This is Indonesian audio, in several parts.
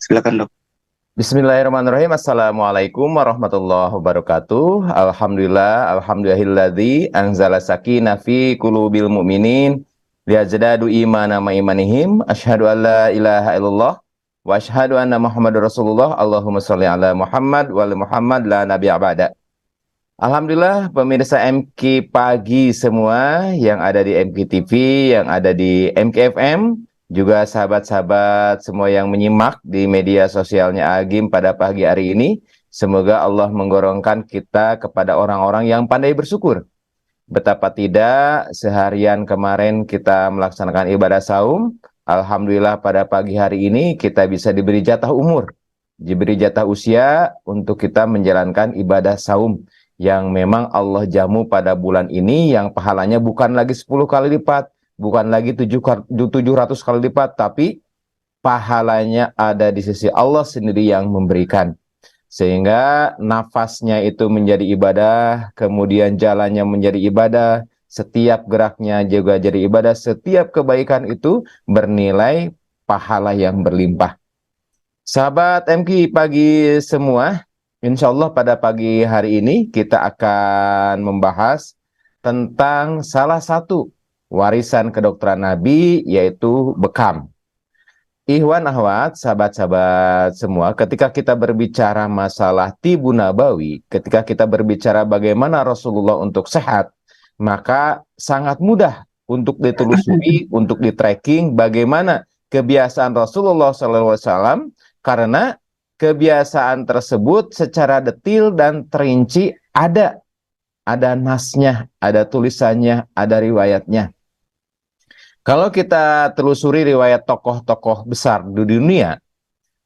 Silakan dok. Bismillahirrahmanirrahim. Assalamualaikum warahmatullahi wabarakatuh. Alhamdulillahilladzi anzala sakinah fi qulubil mu'minin liyazdadu imana ma imanihim. Asyhadu an la ilaha illallah wa asyhadu anna Muhammadar Rasulullah. Allahumma shalli ala Muhammad wa ali Muhammad la nabiyya ba'da. Alhamdulillah pemirsa MK pagi semua yang ada di MK TV, yang ada di MK FM, juga sahabat-sahabat semua yang menyimak di media sosialnya Agim pada pagi hari ini. Semoga Allah menggolongkan kita kepada orang-orang yang pandai bersyukur. Betapa tidak seharian kemarin kita melaksanakan ibadah saum. Alhamdulillah pada pagi hari ini kita bisa diberi jatah umur, diberi jatah usia untuk kita menjalankan ibadah saum yang memang Allah jamu pada bulan ini, yang pahalanya bukan lagi 10 kali lipat, bukan lagi 700 kali lipat, tapi pahalanya ada di sisi Allah sendiri yang memberikan. Sehingga nafasnya itu menjadi ibadah, kemudian jalannya menjadi ibadah, setiap geraknya juga jadi ibadah, setiap kebaikan itu bernilai pahala yang berlimpah. Sahabat MK pagi semua, insya Allah pada pagi hari ini kita akan membahas tentang salah satu warisan kedokteran Nabi, yaitu bekam. Ikhwan akhwat, sahabat-sahabat semua, ketika kita berbicara masalah tibu nabawi, ketika kita berbicara bagaimana Rasulullah untuk sehat, maka sangat mudah untuk ditelusuri, untuk di-tracking bagaimana kebiasaan Rasulullah SAW, karena kebiasaan tersebut secara detil dan terinci ada nasnya, ada tulisannya, ada riwayatnya. Kalau kita telusuri riwayat tokoh-tokoh besar di dunia,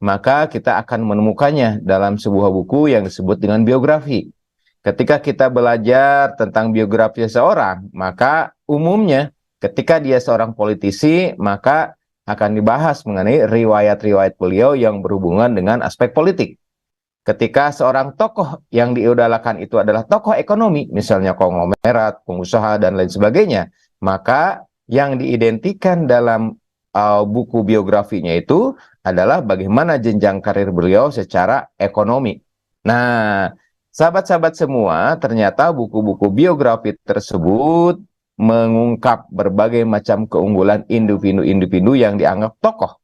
maka kita akan menemukannya dalam sebuah buku yang disebut dengan biografi. Ketika kita belajar tentang biografi seseorang, maka umumnya ketika dia seorang politisi, maka akan dibahas mengenai riwayat-riwayat beliau yang berhubungan dengan aspek politik. Ketika seorang tokoh yang diidolakan itu adalah tokoh ekonomi, misalnya konglomerat, pengusaha, dan lain sebagainya, maka yang diidentikan dalam buku biografinya itu adalah bagaimana jenjang karir beliau secara ekonomi. Nah, sahabat-sahabat semua, ternyata buku-buku biografi tersebut mengungkap berbagai macam keunggulan individu-individu yang dianggap tokoh.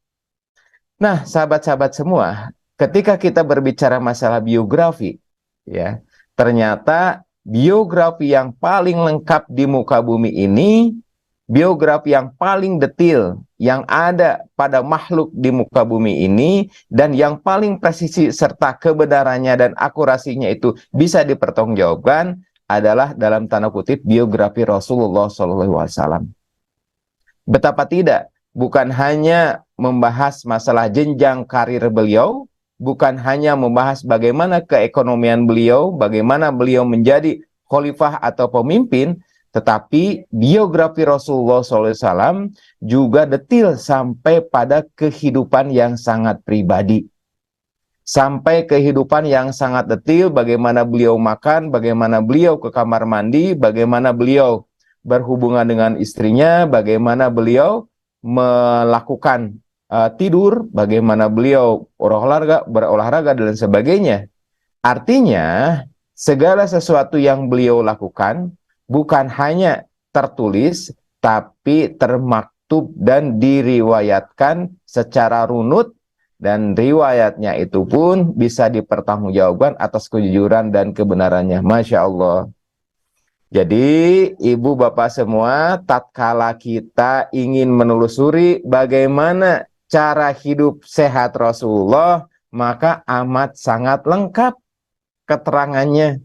Nah, sahabat-sahabat semua, ketika kita berbicara masalah biografi, ya, ternyata biografi yang paling lengkap di muka bumi ini, biografi yang paling detil yang ada pada makhluk di muka bumi ini, dan yang paling presisi serta kebenarannya dan akurasinya itu bisa dipertanggungjawabkan adalah dalam tanda kutip biografi Rasulullah SAW. Betapa tidak, bukan hanya membahas masalah jenjang karir beliau, bukan hanya membahas bagaimana keekonomian beliau, bagaimana beliau menjadi khalifah atau pemimpin, tetapi biografi Rasulullah SAW juga detil sampai pada kehidupan yang sangat pribadi. Sampai kehidupan yang sangat detil, bagaimana beliau makan, bagaimana beliau ke kamar mandi, bagaimana beliau berhubungan dengan istrinya, bagaimana beliau melakukan tidur, bagaimana beliau berolahraga dan sebagainya. Artinya, segala sesuatu yang beliau lakukan bukan hanya tertulis, tapi termaktub dan diriwayatkan secara runut, dan riwayatnya itu pun bisa dipertanggungjawabkan atas kejujuran dan kebenarannya. Masya Allah. Jadi, ibu bapak semua, tatkala kita ingin menelusuri bagaimana cara hidup sehat Rasulullah, maka amat sangat lengkap keterangannya.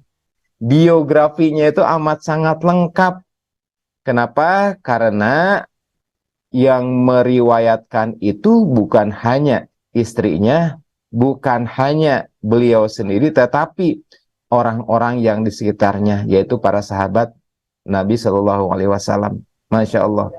Biografinya itu amat sangat lengkap. Kenapa? Karena yang meriwayatkan itu bukan hanya istrinya, bukan hanya beliau sendiri, tetapi orang-orang yang di sekitarnya, yaitu para sahabat Nabi Shallallahu Alaihi Wasallam. Masya Allah.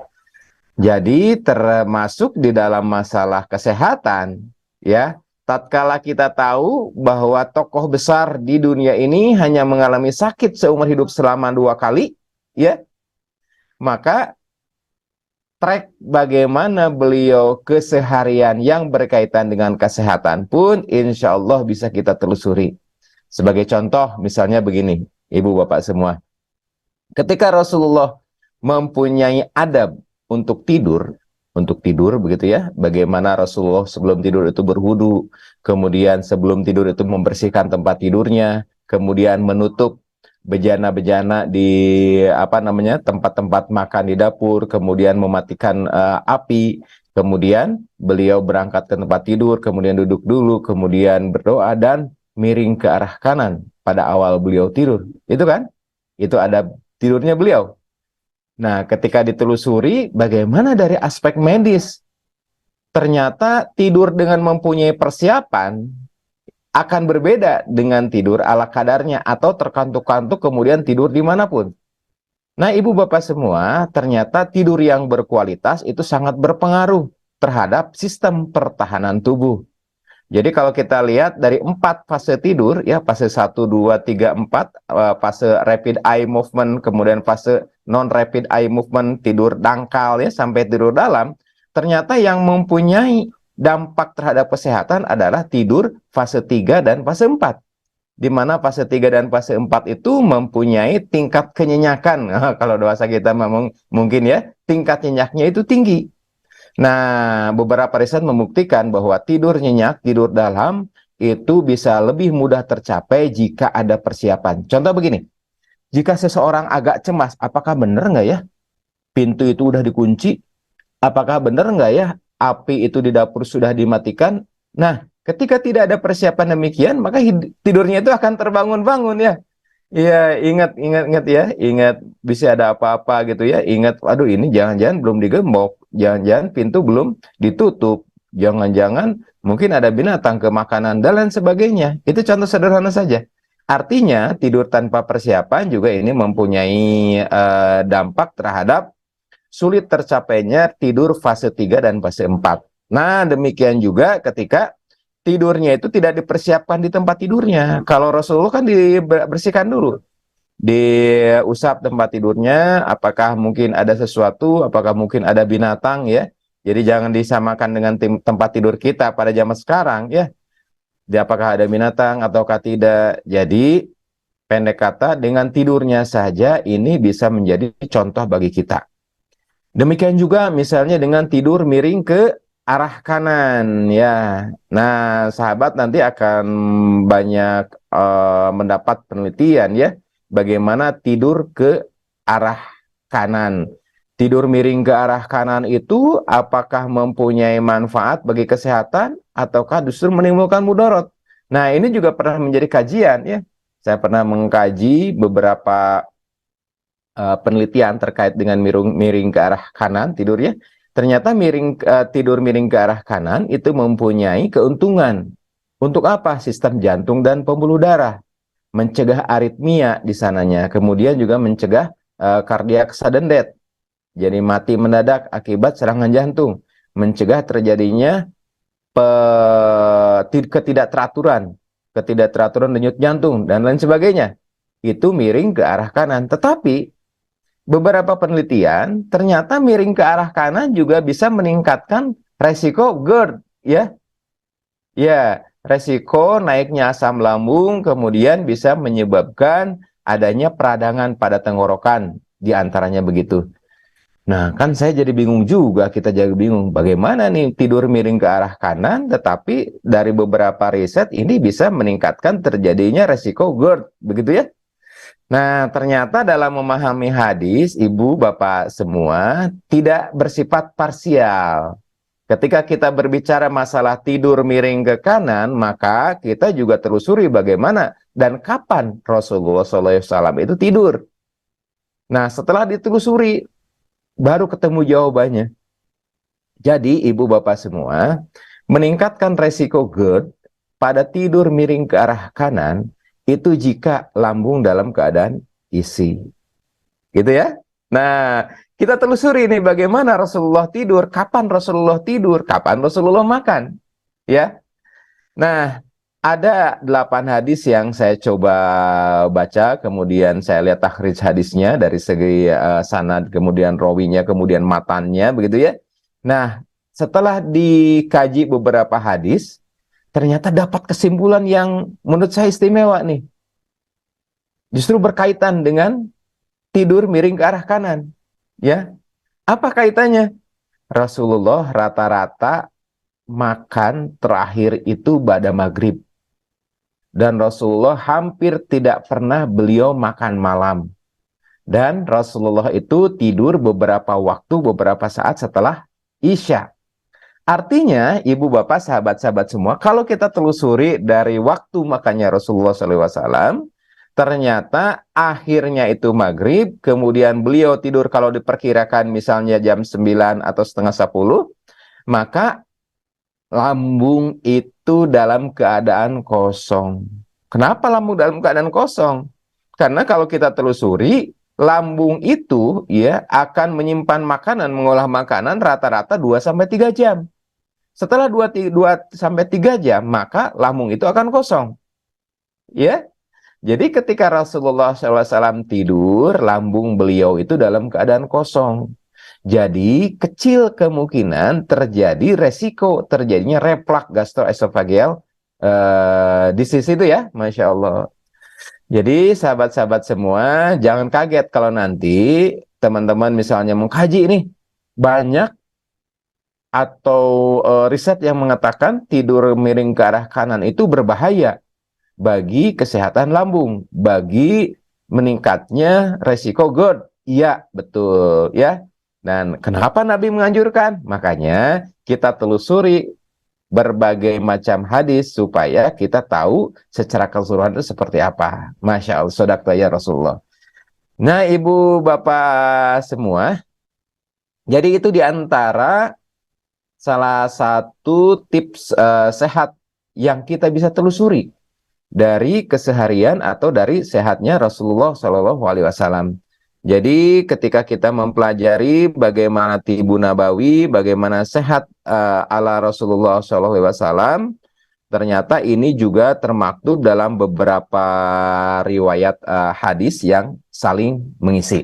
Jadi termasuk di dalam masalah kesehatan, ya. Tatkala kita tahu bahwa tokoh besar di dunia ini hanya mengalami sakit seumur hidup selama 2 kali, ya, maka track bagaimana beliau keseharian yang berkaitan dengan kesehatan pun insya Allah bisa kita telusuri. Sebagai contoh, misalnya begini, ibu bapak semua. Ketika Rasulullah mempunyai adab untuk tidur begitu ya, bagaimana Rasulullah sebelum tidur itu berwudu, kemudian sebelum tidur itu membersihkan tempat tidurnya, kemudian menutup bejana-bejana di tempat-tempat makan di dapur, kemudian mematikan api, kemudian beliau berangkat ke tempat tidur, kemudian duduk dulu, kemudian berdoa dan miring ke arah kanan pada awal beliau tidur. Itu kan? Itu ada tidurnya beliau. Nah, ketika ditelusuri bagaimana dari aspek medis, ternyata tidur dengan mempunyai persiapan akan berbeda dengan tidur ala kadarnya atau terkantuk-kantuk kemudian tidur dimanapun. Nah, ibu bapak semua, ternyata tidur yang berkualitas itu sangat berpengaruh terhadap sistem pertahanan tubuh. Jadi kalau kita lihat dari 4 fase tidur, ya fase 1, 2, 3, 4, fase rapid eye movement, kemudian fase non-rapid eye movement, tidur dangkal ya sampai tidur dalam, ternyata yang mempunyai dampak terhadap kesehatan adalah tidur fase 3 dan fase 4. Di mana fase 3 dan fase 4 itu mempunyai tingkat kenyenyakan. Kalau bahasa kita mungkin ya, tingkat nyenyaknya itu tinggi. Nah, beberapa riset membuktikan bahwa tidur nyenyak, tidur dalam, itu bisa lebih mudah tercapai jika ada persiapan. Contoh begini, jika seseorang agak cemas, apakah benar nggak ya pintu itu udah dikunci? Apakah benar nggak ya api itu di dapur sudah dimatikan? Nah, ketika tidak ada persiapan demikian, maka tidurnya itu akan terbangun-bangun ya. Iya, ingat ya, ingat bisa ada apa-apa gitu ya, ingat, aduh ini jangan-jangan belum digembok, jangan-jangan pintu belum ditutup, jangan-jangan mungkin ada binatang ke makanan dan lain sebagainya. Itu contoh sederhana saja. Artinya tidur tanpa persiapan juga ini mempunyai dampak terhadap sulit tercapainya tidur fase 3 dan fase 4. Nah, demikian juga ketika tidurnya itu tidak dipersiapkan di tempat tidurnya. Kalau Rasulullah kan dibersihkan dulu. Diusap tempat tidurnya, apakah mungkin ada sesuatu, apakah mungkin ada binatang ya. Jadi jangan disamakan dengan tempat tidur kita pada zaman sekarang ya. Apakah ada binatang ataukah tidak. Jadi pendek kata dengan tidurnya saja ini bisa menjadi contoh bagi kita. Demikian juga misalnya dengan tidur miring ke arah kanan ya. Nah, sahabat nanti akan banyak mendapat penelitian ya bagaimana tidur ke arah kanan. Tidur miring ke arah kanan itu apakah mempunyai manfaat bagi kesehatan ataukah justru menimbulkan mudarat. Nah, ini juga pernah menjadi kajian ya. Saya pernah mengkaji beberapa penelitian terkait dengan miring ke arah kanan tidurnya. Ternyata tidur miring ke arah kanan itu mempunyai keuntungan. Untuk apa? Sistem jantung dan pembuluh darah. Mencegah aritmia di sananya. Kemudian juga mencegah cardiac sudden death. Jadi mati mendadak akibat serangan jantung. Mencegah terjadinya ketidakteraturan denyut jantung dan lain sebagainya. Itu miring ke arah kanan. Tetapi beberapa penelitian ternyata miring ke arah kanan juga bisa meningkatkan resiko GERD ya. Ya, resiko naiknya asam lambung kemudian bisa menyebabkan adanya peradangan pada tenggorokan di antaranya begitu. Nah, kan saya jadi bingung juga, kita jadi bingung bagaimana nih tidur miring ke arah kanan tetapi dari beberapa riset ini bisa meningkatkan terjadinya resiko GERD, begitu ya. Nah, ternyata dalam memahami hadis, ibu, bapak semua, tidak bersifat parsial. Ketika kita berbicara masalah tidur miring ke kanan, maka kita juga telusuri bagaimana dan kapan Rasulullah SAW itu tidur. Nah, setelah ditelusuri, baru ketemu jawabannya. Jadi, ibu, bapak semua, meningkatkan resiko GERD pada tidur miring ke arah kanan, itu jika lambung dalam keadaan isi. Gitu ya. Nah, kita telusuri ini bagaimana Rasulullah tidur, kapan Rasulullah tidur, kapan Rasulullah makan. Ya. Nah, Ada 8 hadis yang saya coba baca, kemudian saya lihat takhrij hadisnya dari segi sanad, kemudian rawinya, kemudian matannya, begitu ya. Nah, setelah dikaji beberapa hadis, ternyata dapat kesimpulan yang menurut saya istimewa nih. Justru berkaitan dengan tidur miring ke arah kanan. Ya, apa kaitannya? Rasulullah rata-rata makan terakhir itu pada maghrib. Dan Rasulullah hampir tidak pernah beliau makan malam. Dan Rasulullah itu tidur beberapa waktu, beberapa saat setelah Isya. Artinya, ibu bapak, sahabat-sahabat semua, kalau kita telusuri dari waktu makannya Rasulullah SAW, ternyata akhirnya itu maghrib, kemudian beliau tidur kalau diperkirakan misalnya jam 9 atau setengah 10, maka lambung itu dalam keadaan kosong. Kenapa lambung dalam keadaan kosong? Karena kalau kita telusuri, lambung itu ya akan menyimpan makanan, mengolah makanan rata-rata 2 sampai 3 jam. Setelah 2 sampai 3 jam, maka lambung itu akan kosong. Ya, jadi ketika Rasulullah SAW tidur, lambung beliau itu dalam keadaan kosong. Jadi kecil kemungkinan terjadi resiko terjadinya reflux gastroesophageal di sisi itu ya, Masya Allah. Jadi sahabat-sahabat semua, jangan kaget kalau nanti teman-teman misalnya mengkaji ini banyak atau riset yang mengatakan tidur miring ke arah kanan itu berbahaya bagi kesehatan lambung, bagi meningkatnya resiko GERD. Iya, betul ya. Dan kenapa Nabi menganjurkan? Makanya kita telusuri berbagai macam hadis supaya kita tahu secara keseluruhan itu seperti apa. Masya Allah, sodaqta ya Rasulullah. Nah, ibu bapak semua, jadi itu diantara salah satu tips sehat yang kita bisa telusuri dari keseharian atau dari sehatnya Rasulullah Shallallahu Alaihi Wasallam. Jadi ketika kita mempelajari bagaimana tibu nabawi, bagaimana sehat ala Rasulullah Shallallahu Alaihi Wasallam, ternyata ini juga termaktub dalam beberapa riwayat hadis yang saling mengisi.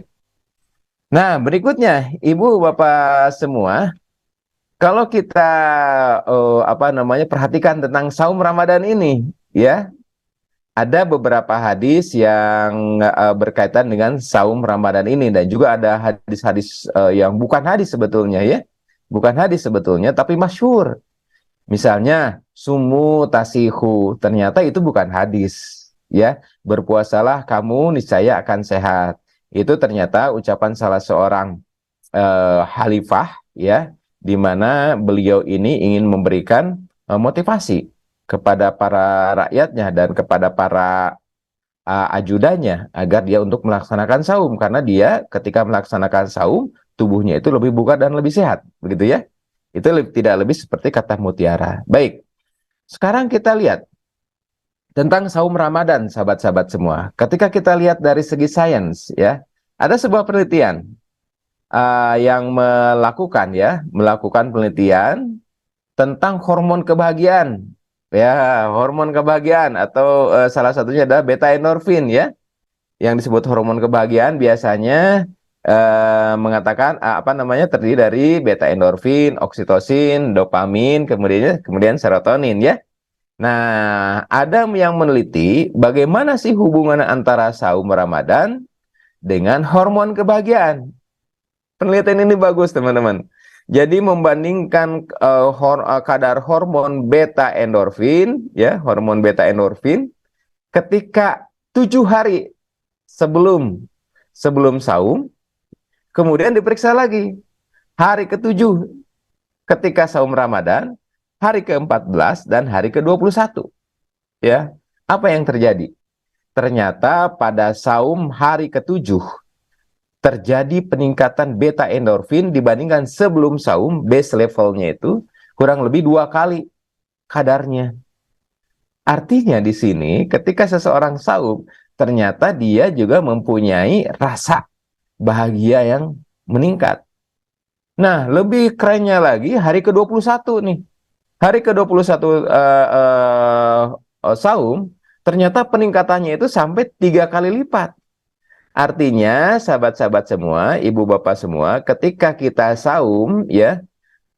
Nah, berikutnya, ibu bapak semua, kalau kita perhatikan tentang saum Ramadan ini, ya, ada beberapa hadis yang berkaitan dengan saum Ramadan ini, dan juga ada hadis-hadis yang bukan hadis sebetulnya ya. Bukan hadis sebetulnya tapi masyhur. Misalnya sumu tasihu, ternyata itu bukan hadis ya. Berpuasalah kamu niscaya akan sehat. Itu ternyata ucapan salah seorang khalifah ya, di mana beliau ini ingin memberikan motivasi kepada para rakyatnya dan kepada para ajudannya agar dia untuk melaksanakan saum, karena dia ketika melaksanakan saum tubuhnya itu lebih bugar dan lebih sehat, begitu ya. Itu tidak lebih seperti kata mutiara. Baik, sekarang kita lihat tentang saum Ramadan, sahabat-sahabat semua. Ketika kita lihat dari segi sains ya, ada sebuah penelitian yang melakukan penelitian tentang hormon kebahagiaan. Ya, hormon kebahagiaan atau salah satunya adalah beta endorfin ya. Yang disebut hormon kebahagiaan biasanya mengatakan terdiri dari beta endorfin, oksitosin, dopamin, kemudian serotonin ya. Nah, ada yang meneliti bagaimana sih hubungan antara saum Ramadan dengan hormon kebahagiaan. Penelitian ini bagus, teman-teman. Jadi membandingkan kadar hormon beta endorfin, ya, hormon beta endorfin, ketika 7 hari sebelum saum, kemudian diperiksa lagi hari ke-7 ketika saum Ramadan, hari ke-14 dan hari ke-21. Ya, apa yang terjadi? Ternyata pada saum hari ke-7 terjadi peningkatan beta endorfin dibandingkan sebelum saum. Base levelnya itu kurang lebih 2 kali kadarnya. Artinya di sini ketika seseorang saum, ternyata dia juga mempunyai rasa bahagia yang meningkat. Nah, lebih kerennya lagi hari ke-21 nih. Hari ke-21 saum, ternyata peningkatannya itu sampai 3 kali lipat. Artinya, sahabat-sahabat semua, ibu bapak semua, ketika kita saum, ya,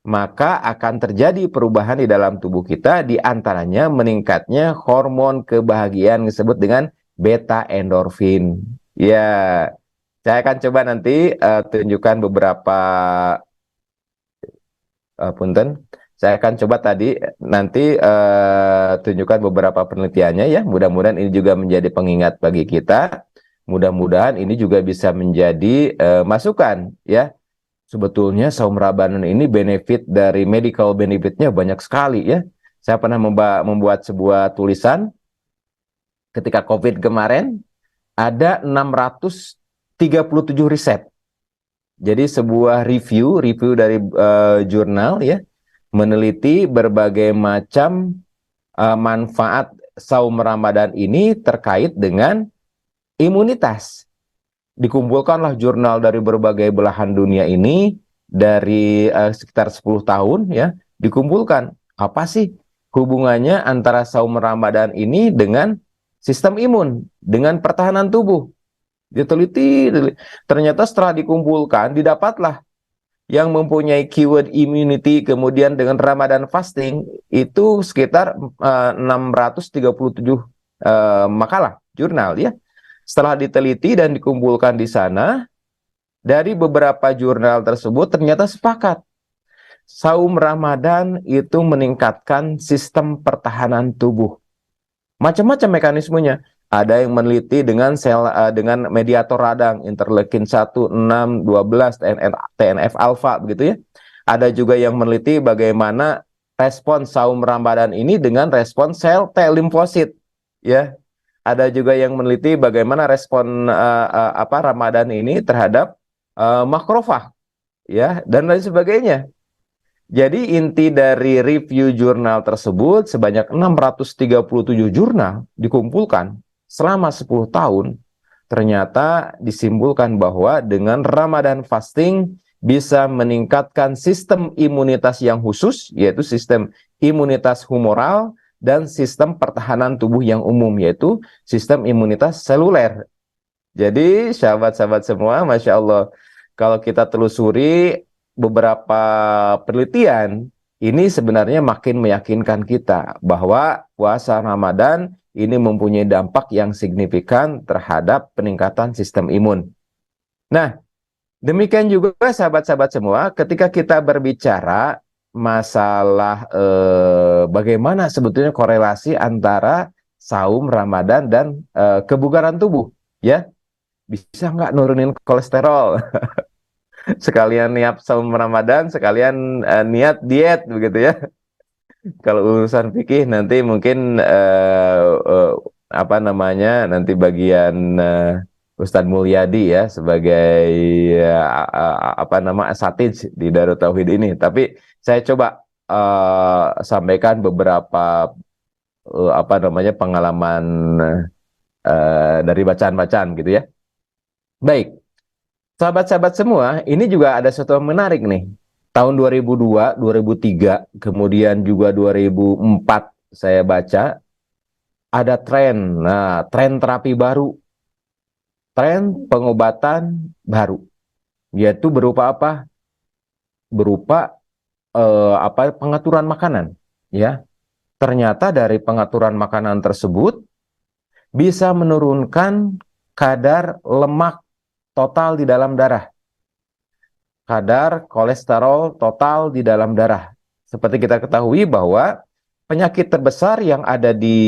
maka akan terjadi perubahan di dalam tubuh kita, di antaranya meningkatnya hormon kebahagiaan disebut dengan beta endorfin. Ya, saya akan coba nanti tunjukkan beberapa punten. Saya akan coba tadi nanti tunjukkan beberapa penelitiannya ya. Mudah-mudahan ini juga menjadi pengingat bagi kita. Mudah-mudahan ini juga bisa menjadi masukan ya. Sebetulnya saum Ramadan ini benefit dari medical benefitnya banyak sekali ya. Saya pernah membuat sebuah tulisan ketika COVID kemarin, ada 637 riset. Jadi sebuah review dari jurnal ya, meneliti berbagai macam manfaat saum Ramadan ini terkait dengan imunitas. Dikumpulkanlah jurnal dari berbagai belahan dunia ini dari sekitar 10 tahun ya, dikumpulkan apa sih hubungannya antara saum Ramadan ini dengan sistem imun, dengan pertahanan tubuh. Diteliti, ternyata setelah dikumpulkan didapatlah yang mempunyai keyword immunity kemudian dengan Ramadan fasting itu sekitar 637 makalah jurnal ya. Setelah diteliti dan dikumpulkan di sana, dari beberapa jurnal tersebut ternyata sepakat saum Ramadan itu meningkatkan sistem pertahanan tubuh. Macam-macam mekanismenya. Ada yang meneliti dengan dengan mediator radang, interleukin 1, 6, 12, TNF alfa begitu ya. Ada juga yang meneliti bagaimana respon saum Ramadan ini dengan respon sel T limfosit ya. Ada juga yang meneliti bagaimana respon Ramadan ini terhadap makrofag ya dan lain sebagainya. Jadi inti dari review jurnal tersebut sebanyak 637 jurnal dikumpulkan selama 10 tahun, ternyata disimpulkan bahwa dengan Ramadan fasting bisa meningkatkan sistem imunitas yang khusus, yaitu sistem imunitas humoral dan sistem pertahanan tubuh yang umum, yaitu sistem imunitas seluler. Jadi sahabat-sahabat semua, Masya Allah, kalau kita telusuri beberapa penelitian, ini sebenarnya makin meyakinkan kita bahwa puasa Ramadan ini mempunyai dampak yang signifikan terhadap peningkatan sistem imun. Nah, demikian juga sahabat-sahabat semua, ketika kita berbicara masalah bagaimana sebetulnya korelasi antara saum Ramadan dan kebugaran tubuh, ya, bisa nggak nurunin kolesterol? Sekalian niat saum Ramadan, sekalian niat diet begitu ya. Kalau urusan fikih nanti mungkin nanti bagian Ustadz Mulyadi ya sebagai asatidz di Darut Tauhid ini. Tapi saya coba sampaikan beberapa pengalaman dari bacaan-bacaan gitu ya. Baik. Sahabat-sahabat semua, ini juga ada sesuatu yang menarik nih. Tahun 2002, 2003, kemudian juga 2004 saya baca ada tren. Nah, tren terapi baru. Tren pengobatan baru. Yaitu berupa apa? Berupa pengaturan makanan, ya. Ternyata dari pengaturan makanan tersebut bisa menurunkan kadar lemak total di dalam darah, kadar kolesterol total di dalam darah. Seperti kita ketahui bahwa penyakit terbesar yang ada di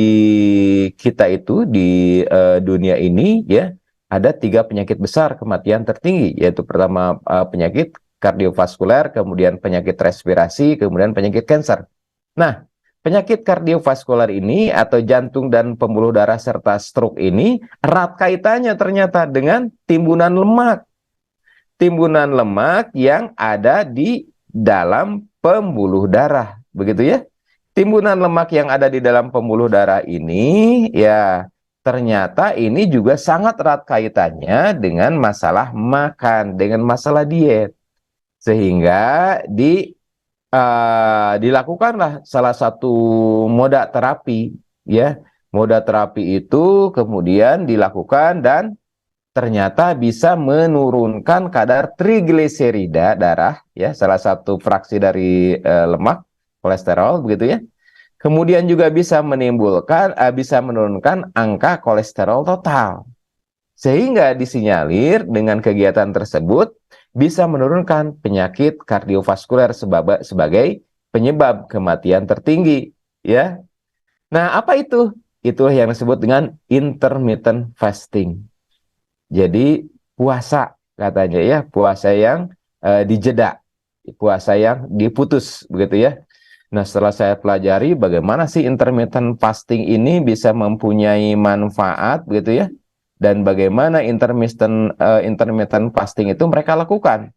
kita itu di dunia ini ya, ada 3 penyakit besar kematian tertinggi, yaitu pertama penyakit kardiovaskuler, kemudian penyakit respirasi, kemudian penyakit kanker. Nah, penyakit kardiovaskuler ini atau jantung dan pembuluh darah serta stroke ini erat kaitannya ternyata dengan timbunan lemak. Timbunan lemak yang ada di dalam pembuluh darah. Begitu ya. Timbunan lemak yang ada di dalam pembuluh darah ini ya ternyata ini juga sangat erat kaitannya dengan masalah makan, dengan masalah diet. Sehingga dilakukanlah salah satu moda terapi ya Moda terapi itu kemudian dilakukan dan ternyata bisa menurunkan kadar trigliserida darah, ya, salah satu fraksi dari lemak, kolesterol, begitu ya. Kemudian juga bisa bisa menurunkan angka kolesterol total. Sehingga disinyalir dengan kegiatan tersebut bisa menurunkan penyakit kardiovaskuler sebagai penyebab kematian tertinggi, ya. Nah, apa itu? Itulah yang disebut dengan intermittent fasting. Jadi puasa katanya, ya, puasa yang dijeda, puasa yang diputus, begitu ya. Nah, setelah saya pelajari bagaimana sih intermittent fasting ini bisa mempunyai manfaat, begitu ya, dan bagaimana intermittent fasting itu mereka lakukan.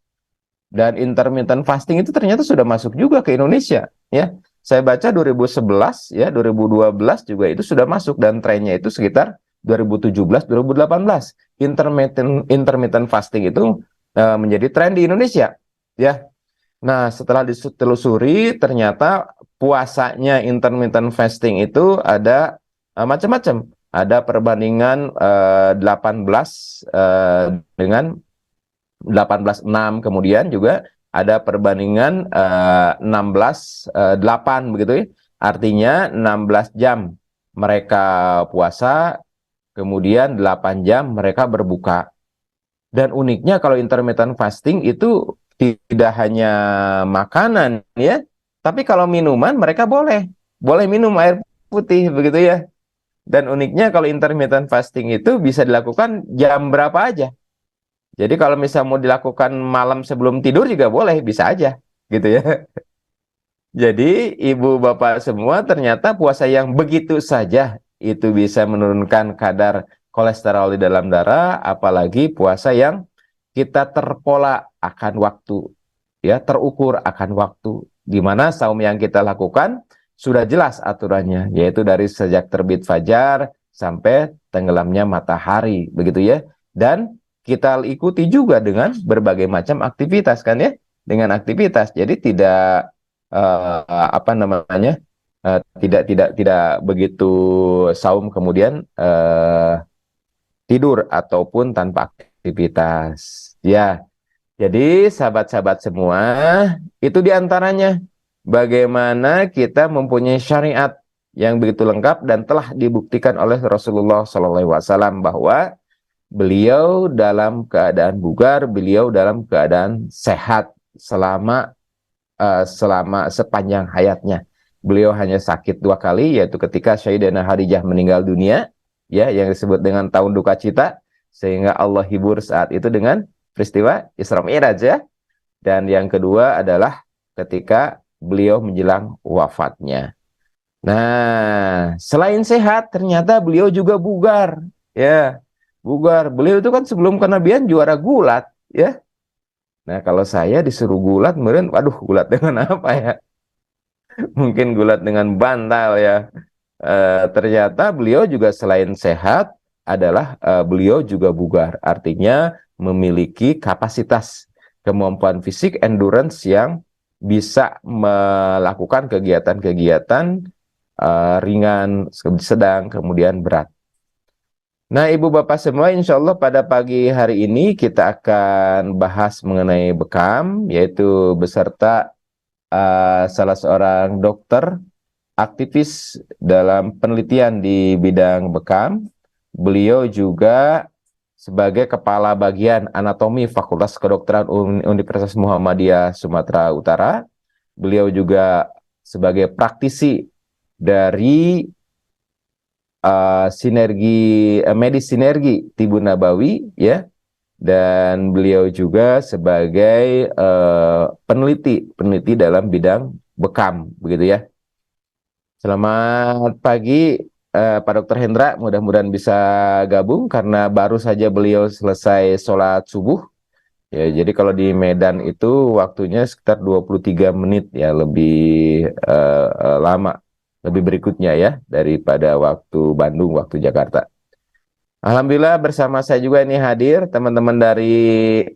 Dan intermittent fasting itu ternyata sudah masuk juga ke Indonesia, ya. Saya baca 2011, ya, 2012 juga itu sudah masuk, dan trennya itu sekitar 2017, 2018. Intermittent fasting itu menjadi tren di Indonesia, ya. Nah, setelah ditelusuri ternyata puasanya intermittent fasting itu ada macam-macam. Ada perbandingan 18 dengan 18,6, kemudian juga ada perbandingan 16,8, begitu ya. Artinya 16 jam mereka puasa, kemudian 8 jam mereka berbuka. Dan uniknya kalau intermittent fasting itu tidak hanya makanan, ya, tapi kalau minuman mereka boleh minum air putih, begitu ya. Dan uniknya kalau intermittent fasting itu bisa dilakukan jam berapa aja. Jadi kalau misal mau dilakukan malam sebelum tidur juga boleh, bisa aja, gitu ya. Jadi ibu bapak semua, ternyata puasa yang begitu saja itu bisa menurunkan kadar kolesterol di dalam darah, apalagi puasa yang kita terpola akan waktu, ya, terukur akan waktu, di mana saum yang kita lakukan sudah jelas aturannya, yaitu dari sejak terbit fajar sampai tenggelamnya matahari, begitu ya. Dan kita ikuti juga dengan berbagai macam aktivitas, kan, ya, dengan aktivitas. Jadi tidak apa namanya, tidak begitu saum kemudian tidur ataupun tanpa aktivitas, ya. Jadi sahabat-sahabat semua, itu diantaranya bagaimana kita mempunyai syariat yang begitu lengkap dan telah dibuktikan oleh Rasulullah SAW bahwa beliau dalam keadaan bugar, beliau dalam keadaan sehat selama sepanjang hayatnya. Beliau hanya sakit 2 kali, yaitu ketika Sayyidatina Khadijah meninggal dunia, ya, yang disebut dengan tahun duka cita, sehingga Allah hibur saat itu dengan peristiwa Isra Mi'raj, ya. Dan yang kedua adalah ketika beliau menjelang wafatnya. Nah, selain sehat, ternyata beliau juga bugar, ya. Bugar. Beliau itu kan sebelum kenabian juara gulat, ya. Nah, kalau saya disuruh gulat, kemudian, waduh, gulat dengan apa ya? Mungkin gulat dengan bantal, ya. Ternyata beliau juga selain sehat, beliau juga bugar. Artinya memiliki kapasitas, kemampuan fisik, endurance yang bisa melakukan kegiatan-kegiatan ringan, sedang, kemudian berat. Nah, ibu bapak semua, insya Allah pada pagi hari ini kita akan bahas mengenai bekam, yaitu beserta salah seorang dokter aktivis dalam penelitian di bidang bekam. Beliau juga sebagai kepala bagian anatomi Fakultas Kedokteran Universitas Muhammadiyah Sumatera Utara. Beliau juga sebagai praktisi dari medis sinergi Tibun Nabawi, ya. Dan beliau juga sebagai peneliti dalam bidang bekam, begitu ya. Selamat pagi, Pak Dr. Hendra. Mudah-mudahan bisa gabung karena baru saja beliau selesai sholat subuh. Ya, jadi kalau di Medan itu waktunya sekitar 23 menit, ya, lebih lama, lebih berikutnya, ya, daripada waktu Bandung, waktu Jakarta. Alhamdulillah bersama saya juga ini hadir teman-teman dari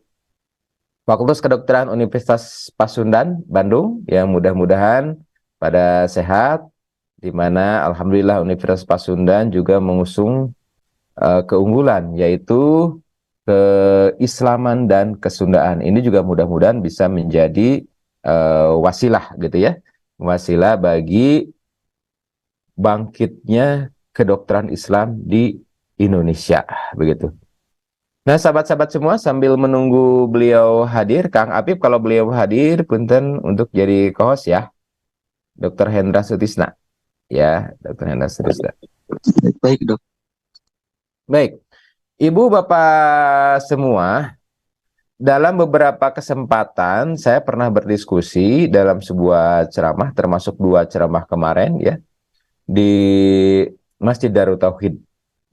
Fakultas Kedokteran Universitas Pasundan, Bandung, yang mudah-mudahan pada sehat, di mana alhamdulillah Universitas Pasundan juga mengusung keunggulan, yaitu keislaman dan kesundaan. Ini juga mudah-mudahan bisa menjadi wasilah gitu ya, wasilah bagi bangkitnya kedokteran Islam di Indonesia, begitu. Nah, sahabat-sahabat semua, sambil menunggu beliau hadir, Kang Apip kalau beliau hadir, punten untuk jadi co-host ya, Dr. Hendra Sutisna. Ya, Dr. Hendra Sutisna. Baik, Dok. Baik, Ibu Bapak semua, dalam beberapa kesempatan saya pernah berdiskusi dalam sebuah ceramah, termasuk dua ceramah kemarin ya, di Masjid Darut Tauhid.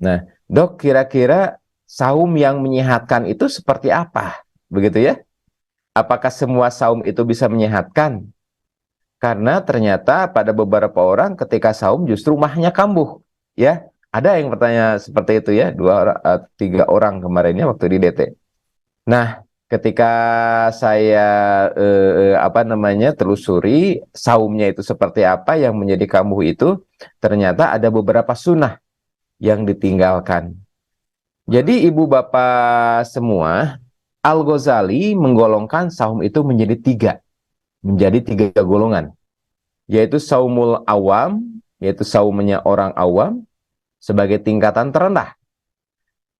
Nah, Dok, kira-kira saum yang menyehatkan itu seperti apa? Begitu ya? Apakah semua saum itu bisa menyehatkan? Karena ternyata pada beberapa orang ketika saum justru mahnya kambuh. Ya, ada yang bertanya seperti itu ya, tiga orang kemarinnya waktu di DT. Nah, ketika saya telusuri saumnya itu seperti apa yang menjadi kambuh itu, ternyata ada beberapa sunnah yang ditinggalkan. Jadi ibu bapak semua, Al-Ghazali menggolongkan saum itu menjadi tiga golongan, yaitu saumul awam, yaitu saumnya orang awam sebagai tingkatan terendah.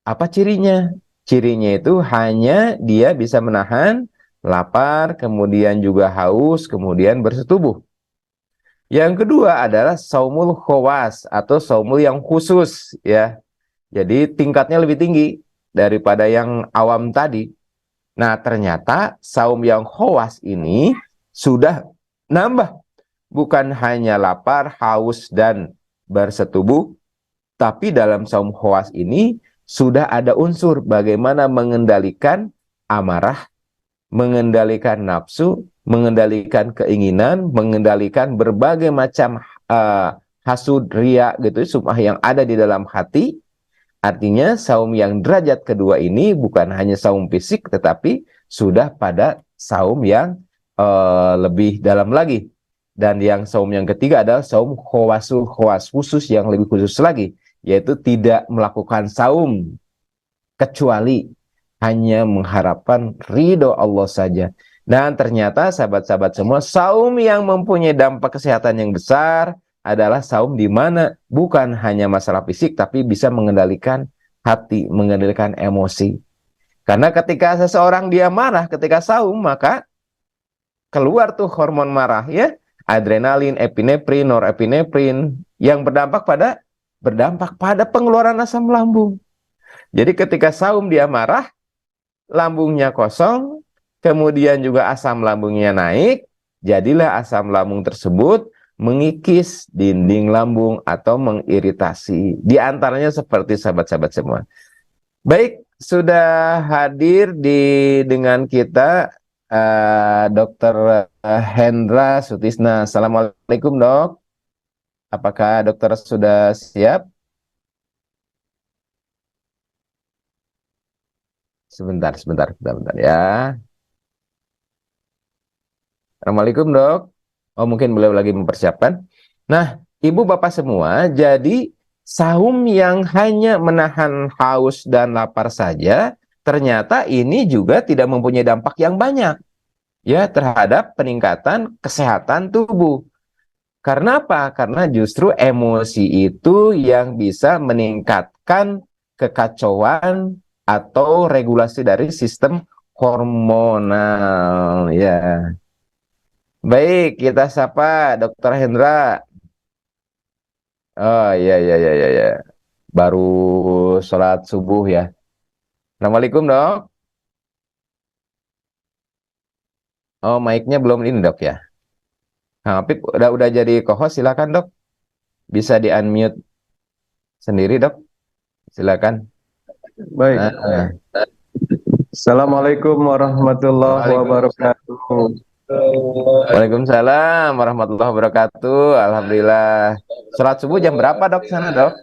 Apa cirinya? Cirinya itu hanya dia bisa menahan lapar, kemudian juga haus, kemudian bersetubuh. Yang kedua adalah saumul khawas atau saumul yang khusus ya. Jadi tingkatnya lebih tinggi daripada yang awam tadi. Nah, ternyata saum yang khawas ini sudah nambah, bukan hanya lapar, haus dan bersetubuh, tapi dalam saum khawas ini sudah ada unsur bagaimana mengendalikan amarah, mengendalikan nafsu, mengendalikan keinginan, mengendalikan berbagai macam hasud, ria gitu, sum'ah yang ada di dalam hati. Artinya saum yang derajat kedua ini bukan hanya saum fisik, tetapi sudah pada saum yang lebih dalam lagi. Dan yang saum yang ketiga adalah saum khawasul khawas, khusus yang lebih khusus lagi, yaitu tidak melakukan saum kecuali hanya mengharapkan ridho Allah saja. Dan ternyata sahabat-sahabat semua, saum yang mempunyai dampak kesehatan yang besar adalah saum di mana bukan hanya masalah fisik, tapi bisa mengendalikan hati, mengendalikan emosi. Karena ketika seseorang dia marah ketika saum, maka keluar tuh hormon marah ya, adrenalin, epinefrin, norepinefrin yang berdampak pada pengeluaran asam lambung. Jadi ketika saum dia marah, lambungnya kosong, kemudian juga asam lambungnya naik, jadilah asam lambung tersebut mengikis dinding lambung atau mengiritasi. Di antaranya seperti sahabat-sahabat semua. Baik, sudah hadir dengan kita Dr. Hendra Sutisna. Assalamualaikum, Dok. Apakah dokter sudah siap? Sebentar ya. Assalamualaikum, Dok. Oh, mungkin beliau lagi mempersiapkan. Nah, Ibu Bapak semua, jadi saum yang hanya menahan haus dan lapar saja, ternyata ini juga tidak mempunyai dampak yang banyak ya terhadap peningkatan kesehatan tubuh. Karena apa? Karena justru emosi itu yang bisa meningkatkan kekacauan atau regulasi dari sistem hormonal ya. Baik, kita sapa Dr. Hendra. Oh iya iya iya iya. Iya. Baru sholat subuh ya. Assalamualaikum, Dok. Oh, mic-nya belum ini, Dok ya. Nah, Apip udah jadi co-host, silakan, Dok. Bisa di-unmute sendiri, Dok. Silakan. Baik. Nah, Assalamualaikum warahmatullahi wabarakatuh. Waalaikumsalam warahmatullahi wabarakatuh. Alhamdulillah. Sholat subuh jam berapa, Dok, sana, Dok?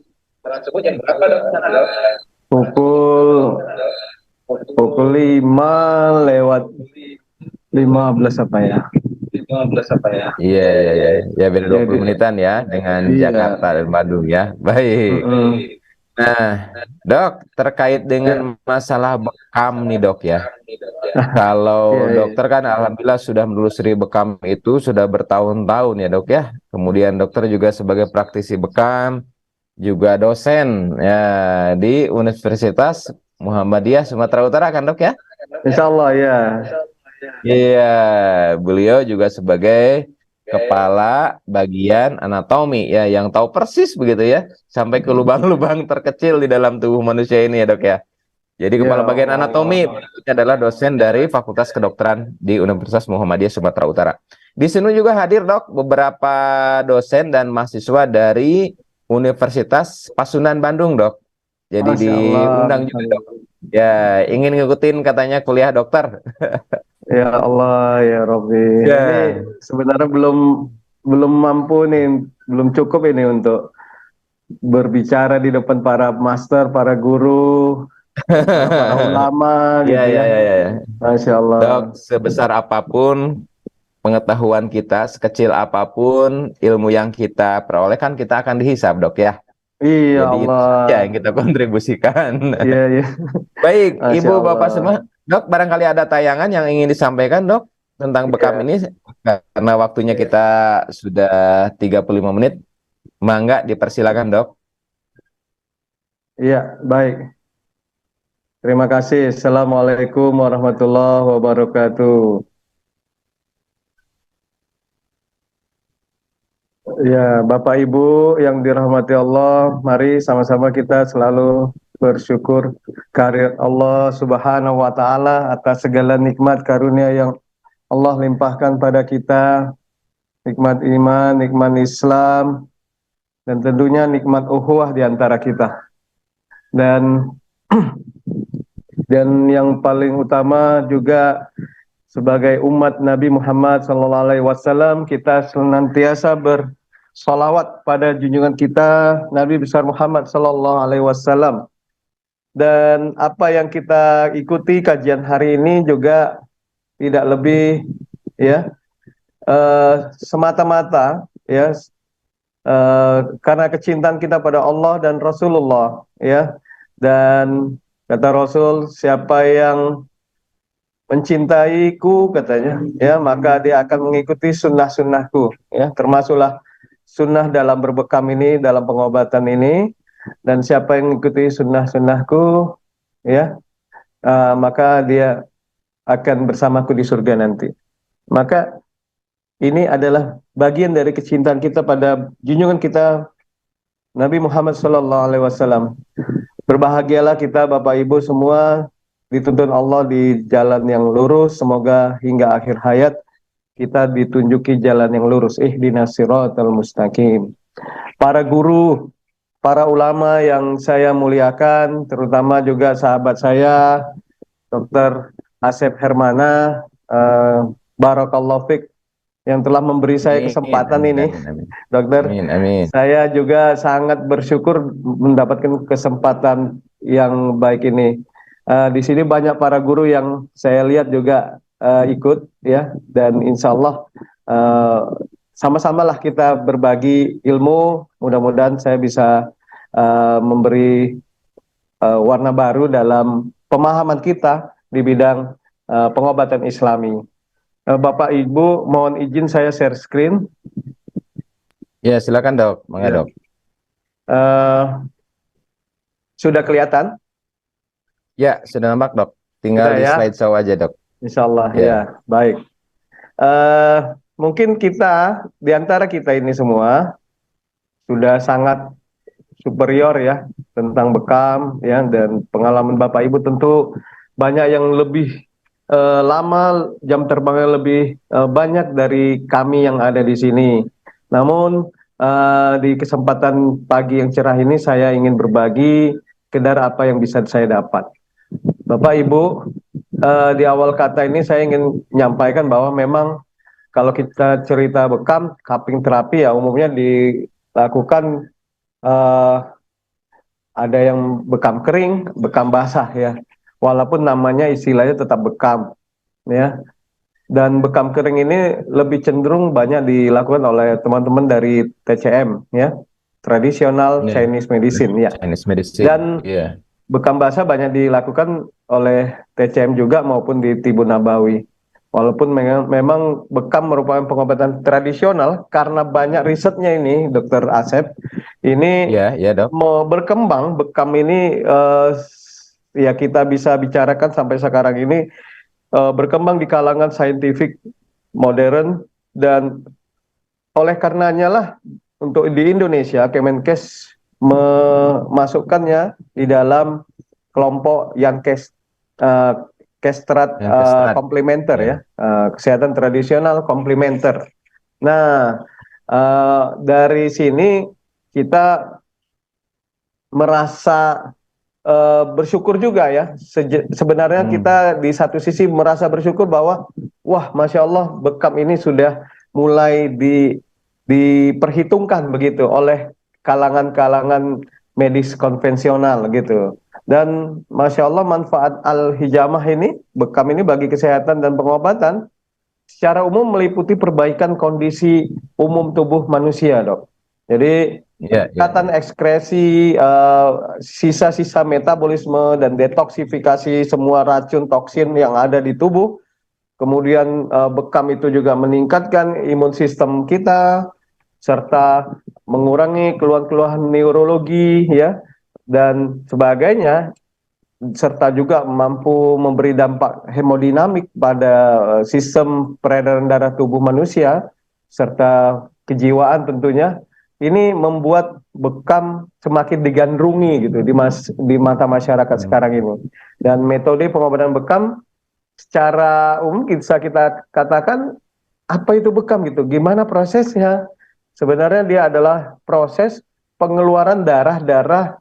Pukul pukul 5 lewat 15 apa ya? Iya, iya, iya. Ya beda Ya, 20 menitan ya dengan iya. Jakarta dan Bandung ya. Baik. Mm-mm. Nah, Dok, terkait dengan Ya. masalah bekam nih, Dok ya. Kalau Iya, iya. dokter kan alhamdulillah sudah menelusuri bekam itu sudah bertahun-tahun ya, Dok ya. Kemudian dokter juga sebagai praktisi bekam, juga dosen ya di Universitas Muhammadiyah Sumatera Utara kan, Dok ya. Insya Allah ya. Iya, beliau juga sebagai kepala bagian anatomi ya, yang tahu persis begitu ya, sampai ke lubang-lubang terkecil di dalam tubuh manusia ini ya, Dok ya. Jadi kepala Ya bagian anatomi Allah. berikutnya adalah dosen dari Fakultas Kedokteran di Universitas Muhammadiyah Sumatera Utara. Di sini juga hadir, Dok, beberapa dosen dan mahasiswa dari Universitas Pasundan Bandung, Dok. Jadi Masya Allah. diundang juga, Dok. Ya, ingin ngikutin katanya kuliah dokter. Ya Allah ya Robbi. Ini Ya. sebenarnya belum belum mampu nih, belum cukup ini untuk berbicara di depan para master, para guru, para ulama Ya, gitu ya, ya. ya, ya. Masya Allah. Dok, sebesar apapun pengetahuan kita, sekecil apapun ilmu yang kita peroleh kan kita akan dihisap, Dok ya. Iya Jadi itu saja Allah. yang kita kontribusikan. Iya, iya. Baik, Masya Ibu Bapak Allah. semua, Dok, barangkali ada tayangan yang ingin disampaikan, Dok, tentang bekam Iya, ini karena waktunya kita sudah 35 menit. Mangga dipersilakan, Dok. iya, baik. Terima kasih. Assalamualaikum warahmatullahi wabarakatuh. Ya, Bapak Ibu yang dirahmati Allah, mari sama-sama kita selalu bersyukur kehadirat Allah Subhanahu wa taala atas segala nikmat karunia yang Allah limpahkan pada kita, nikmat iman, nikmat Islam, dan tentunya nikmat ukhuwah di antara kita. Dan yang paling utama juga sebagai umat Nabi Muhammad SAW, kita senantiasa bersolawat pada junjungan kita Nabi besar Muhammad SAW. Dan apa yang kita ikuti kajian hari ini juga tidak lebih ya semata-mata ya karena kecintaan kita pada Allah dan Rasulullah ya. Dan kata Rasul, siapa yang mencintaiku katanya ya, maka dia akan mengikuti sunnah-sunnahku ya, termasuklah sunnah dalam berbekam ini, dalam pengobatan ini. Dan siapa yang mengikuti sunnah-sunnahku ya, maka dia akan bersamaku di surga nanti. Maka ini adalah bagian dari kecintaan kita pada junjungan kita Nabi Muhammad SAW. Berbahagialah kita Bapak Ibu semua, dituntun Allah di jalan yang lurus. Semoga hingga akhir hayat kita ditunjuki jalan yang lurus. Ihdinas siratal mustaqim. Para guru, para ulama yang saya muliakan, terutama juga sahabat saya, Dr. Asep Hermana, Barakallahu Fik, yang telah memberi saya Amin, kesempatan amin, ini, amin, amin. Dokter. Amin, amin. Saya juga sangat bersyukur mendapatkan kesempatan yang baik ini. Di sini banyak para guru yang saya lihat juga ikut ya, dan insya Allah sama-samalah kita berbagi ilmu. Mudah-mudahan saya bisa memberi warna baru dalam pemahaman kita di bidang pengobatan Islami. Bapak Ibu, mohon izin saya share screen. Ya, silakan, Dok. Mangga, Ya. Dok. Eh, sudah kelihatan? Ya, sudah nampak, Dok. Tinggal Sudah di ya, slideshow aja, Dok. insya Allah ya, Ya. baik. Eh, mungkin kita, di antara kita ini semua, sudah sangat superior ya, tentang bekam, ya, dan pengalaman Bapak Ibu tentu banyak yang lebih lama, jam terbangnya lebih banyak dari kami yang ada di sini. Namun, di kesempatan pagi yang cerah ini, saya ingin berbagi sekedar apa yang bisa saya dapat. Bapak Ibu, di awal kata ini saya ingin menyampaikan bahwa memang kalau kita cerita bekam, cupping terapi ya umumnya dilakukan eh, ada yang bekam kering, bekam basah ya. Walaupun namanya istilahnya tetap bekam ya. Dan bekam kering ini lebih cenderung banyak dilakukan oleh teman-teman dari TCM, ya, tradisional Ya, Chinese medicine, ya. Chinese medicine. Dan Iya. bekam basah banyak dilakukan oleh TCM juga maupun di Tibun Nabawi. Walaupun memang bekam merupakan pengobatan tradisional, karena banyak risetnya ini, Dokter Asep, ini Iya, iya, Dok. berkembang bekam ini, ya kita bisa bicarakan sampai sekarang ini berkembang di kalangan saintifik modern, dan oleh karenanya lah untuk di Indonesia Kemenkes memasukkannya di dalam kelompok Yankes, uh, Kestrat Yang ke strat. komplementer, Ya. ya, kesehatan tradisional komplementer. Nah, dari sini kita merasa bersyukur juga, ya. Sebenarnya Hmm. kita di satu sisi merasa bersyukur bahwa, wah, Masya Allah, bekam ini sudah mulai diperhitungkan begitu oleh kalangan-kalangan medis konvensional gitu. Dan Masya Allah, manfaat al-hijamah ini, bekam ini bagi kesehatan dan pengobatan secara umum meliputi perbaikan kondisi umum tubuh manusia, Dok. Jadi Iya, iya, iya. peningkatan ekskresi, sisa-sisa metabolisme dan detoksifikasi semua racun toksin yang ada di tubuh. Kemudian bekam itu juga meningkatkan imun sistem kita serta mengurangi keluhan-keluhan neurologi, ya, dan sebagainya, serta juga mampu memberi dampak hemodinamik pada sistem peredaran darah tubuh manusia serta kejiwaan tentunya. Ini membuat bekam semakin digandrungi gitu di mata masyarakat Hmm. sekarang ini. Dan metode pengobatan bekam secara umum bisa kita katakan, apa itu bekam gitu? Gimana prosesnya? Sebenarnya dia adalah proses pengeluaran darah-darah,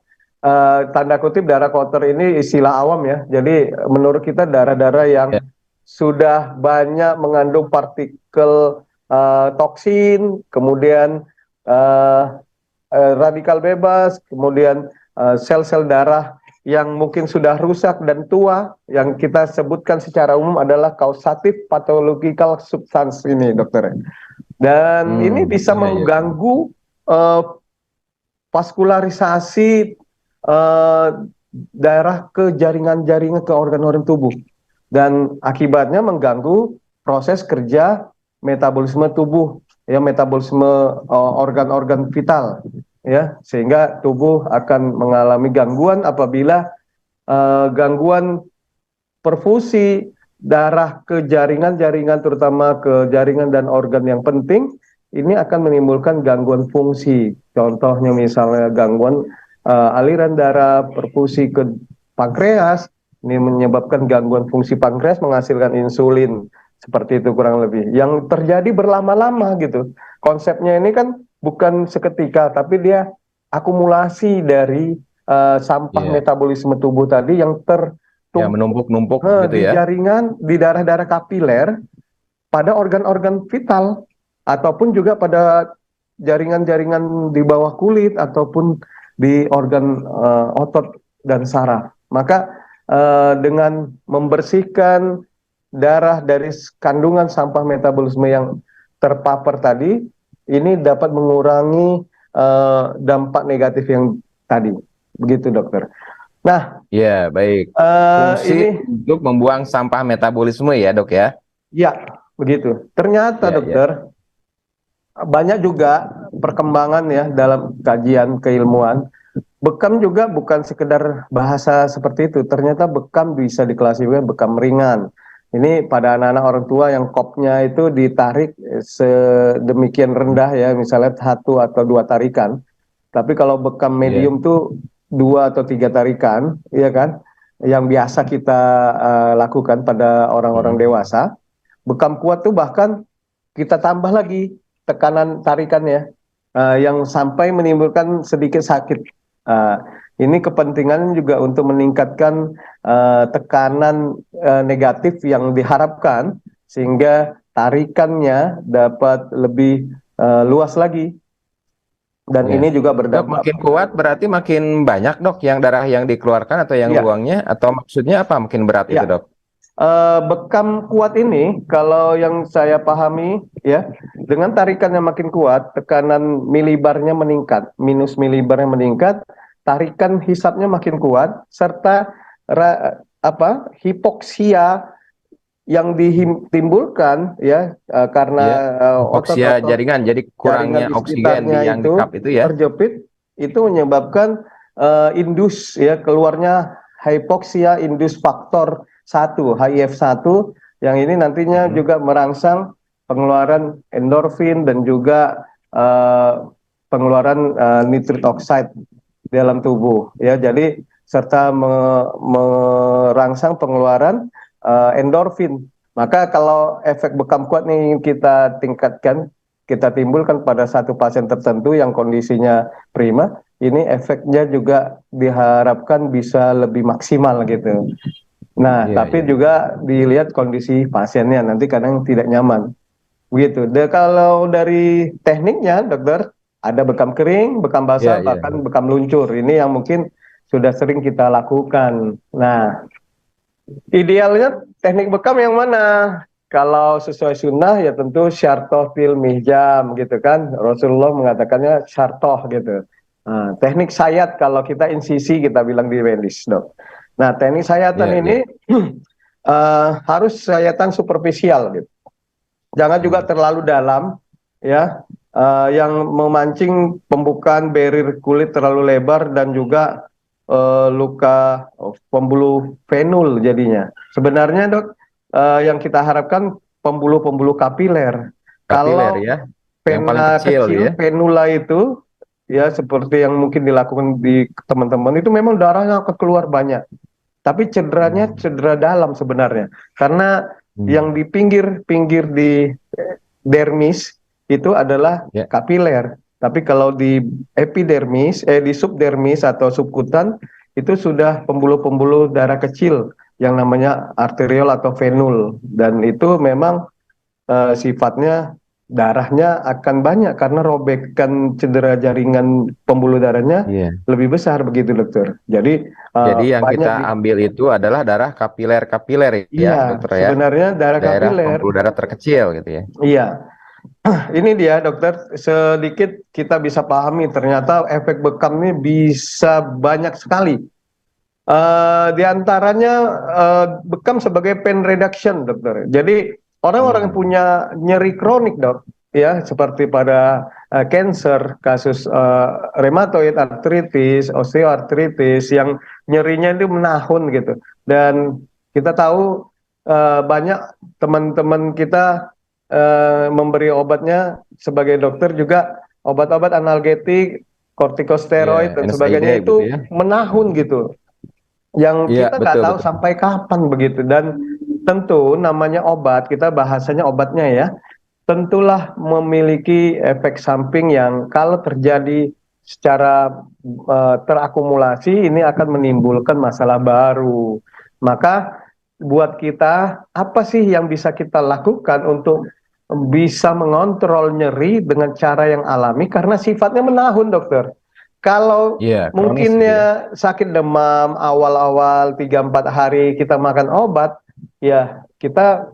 tanda kutip darah kotor ini istilah awam, ya. Jadi menurut kita darah-darah yang Ya. sudah banyak mengandung partikel toksin, kemudian eh, radikal bebas, kemudian sel-sel darah yang mungkin sudah rusak dan tua, yang kita sebutkan secara umum adalah causative pathological substance ini, dokter. Dan ini bisa Iya, iya. mengganggu eh, vaskularisasi darah ke jaringan-jaringan ke organ-organ tubuh, dan akibatnya mengganggu proses kerja metabolisme tubuh, ya, metabolisme organ-organ vital, ya, sehingga tubuh akan mengalami gangguan apabila gangguan perfusi darah ke jaringan-jaringan, terutama ke jaringan dan organ yang penting, ini akan menimbulkan gangguan fungsi. Contohnya misalnya gangguan aliran darah, perfusi ke pankreas, ini menyebabkan gangguan fungsi pankreas menghasilkan insulin. Seperti itu kurang lebih. Yang terjadi berlama-lama gitu. Konsepnya ini kan bukan seketika, tapi dia akumulasi dari sampah Iya. metabolisme tubuh tadi yang Ya, tertumpuk menumpuk-numpuk gitu di ya. jaringan, di darah-darah kapiler, pada organ-organ vital, ataupun juga pada jaringan-jaringan di bawah kulit, ataupun di organ otot dan saraf. Maka dengan membersihkan darah dari kandungan sampah metabolisme yang terpapar tadi, ini dapat mengurangi dampak negatif yang tadi. Begitu, dokter. Nah, Ya, baik. Fungsi ini untuk membuang sampah metabolisme ya, Dok ya. ya, begitu. Ternyata, Ya, ya. dokter, banyak juga perkembangan, ya, dalam kajian keilmuan. Bekam juga bukan sekedar bahasa seperti itu. Ternyata bekam bisa diklasifikasikan bekam ringan. Ini pada anak-anak orang tua yang kopnya itu ditarik sedemikian rendah, ya, misalnya satu atau dua tarikan. Tapi kalau bekam Ya. medium tuh dua atau tiga tarikan, ya kan? Yang biasa kita lakukan pada orang-orang Hmm. dewasa. Bekam kuat tuh bahkan kita tambah lagi tekanan tarikannya, yang sampai menimbulkan sedikit sakit. Uh, ini kepentingan juga untuk meningkatkan tekanan negatif yang diharapkan, sehingga tarikannya dapat lebih luas lagi, dan Ya. ini juga Dok, berdampak. makin kuat berarti makin banyak, Dok, yang darah yang dikeluarkan atau yang Ya, buangnya, atau maksudnya apa makin berat itu, ya. Dok? bekam kuat ini, kalau yang saya pahami ya, dengan tarikan yang makin kuat, tekanan milibarnya meningkat, minus milibarnya meningkat, tarikan hisapnya makin kuat, serta hipoksia yang ditimbulkan ya karena Ya, hipoksia otot-otot jaringan, jadi jaringan kurangnya di oksigen di sekitarnya yang di cup itu itu ya. terjepit, itu menyebabkan indus ya keluarnya hypoxia indus faktor 1 HIF1 yang ini nantinya Mhm. juga merangsang pengeluaran endorfin dan juga pengeluaran nitrit oxide dalam tubuh ya. Jadi serta merangsang pengeluaran endorfin. Maka kalau efek bekam kuat nih kita tingkatkan, kita timbulkan pada satu pasien tertentu yang kondisinya prima, ini efeknya juga diharapkan bisa lebih maksimal gitu. Nah, Iya, tapi iya. juga dilihat kondisi pasiennya, nanti kadang tidak nyaman. Begitu. Kalau dari tekniknya, dokter, ada bekam kering, bekam Iya, basah, iya. bahkan bekam luncur. Ini yang mungkin sudah sering kita lakukan. Nah, idealnya teknik bekam yang mana? Kalau sesuai sunnah ya tentu syartoh fil mihjam gitu kan. Rasulullah mengatakannya syartoh gitu. Nah, teknik sayat kalau kita insisi kita bilang di medis, dok. Nah, teknik sayatan Iya, iya. ini harus sayatan superficial gitu. Jangan juga Hmm. terlalu dalam ya. Yang memancing pembukaan barrier kulit terlalu lebar dan juga luka pembuluh venul jadinya. Sebenarnya dok, yang kita harapkan pembuluh-pembuluh kapiler. Kapiler Kalau ya, yang paling vena kecil ya. kecil, venula itu ya seperti yang mungkin dilakukan di teman-teman itu memang darahnya akan keluar banyak. Tapi cederanya Hmm. cedera dalam sebenarnya. Karena yang Hmm. di pinggir-pinggir di dermis itu adalah Ya, kapiler. Tapi kalau di epidermis, di subdermis atau subkutan itu sudah pembuluh-pembuluh darah kecil yang namanya arteriol atau venul dan itu memang sifatnya darahnya akan banyak karena robekan cedera jaringan pembuluh darahnya iya. lebih besar begitu dokter. Jadi Jadi yang banyak kita ambil itu adalah darah kapiler-kapiler ya, iya dokter ya. sebenarnya darah Daerah kapiler. pembuluh darah terkecil gitu ya. Iya, ini dia dokter, sedikit kita bisa pahami ternyata efek bekam ini bisa banyak sekali. Di antaranya bekam sebagai pain reduction, dokter. Jadi orang-orang yang Hmm. punya nyeri kronik, dok, ya seperti pada cancer, kasus rheumatoid arthritis, osteoartritis, yang nyerinya itu menahun gitu. Dan kita tahu banyak teman-teman kita memberi obatnya sebagai dokter juga obat-obat analgetik, Iya, kortikosteroid dan NSAID sebagainya gitu itu ya. menahun gitu yang Iya, kita nggak betul tahu betul. sampai kapan begitu dan tentu namanya obat kita bahasanya obatnya ya tentulah memiliki efek samping yang kalau terjadi secara terakumulasi ini akan menimbulkan masalah baru maka buat kita apa sih yang bisa kita lakukan untuk bisa mengontrol nyeri dengan cara yang alami karena sifatnya menahun dokter kalau Iya, kronis gitu ya. mungkinnya sakit demam awal-awal 3-4 hari kita makan obat, ya kita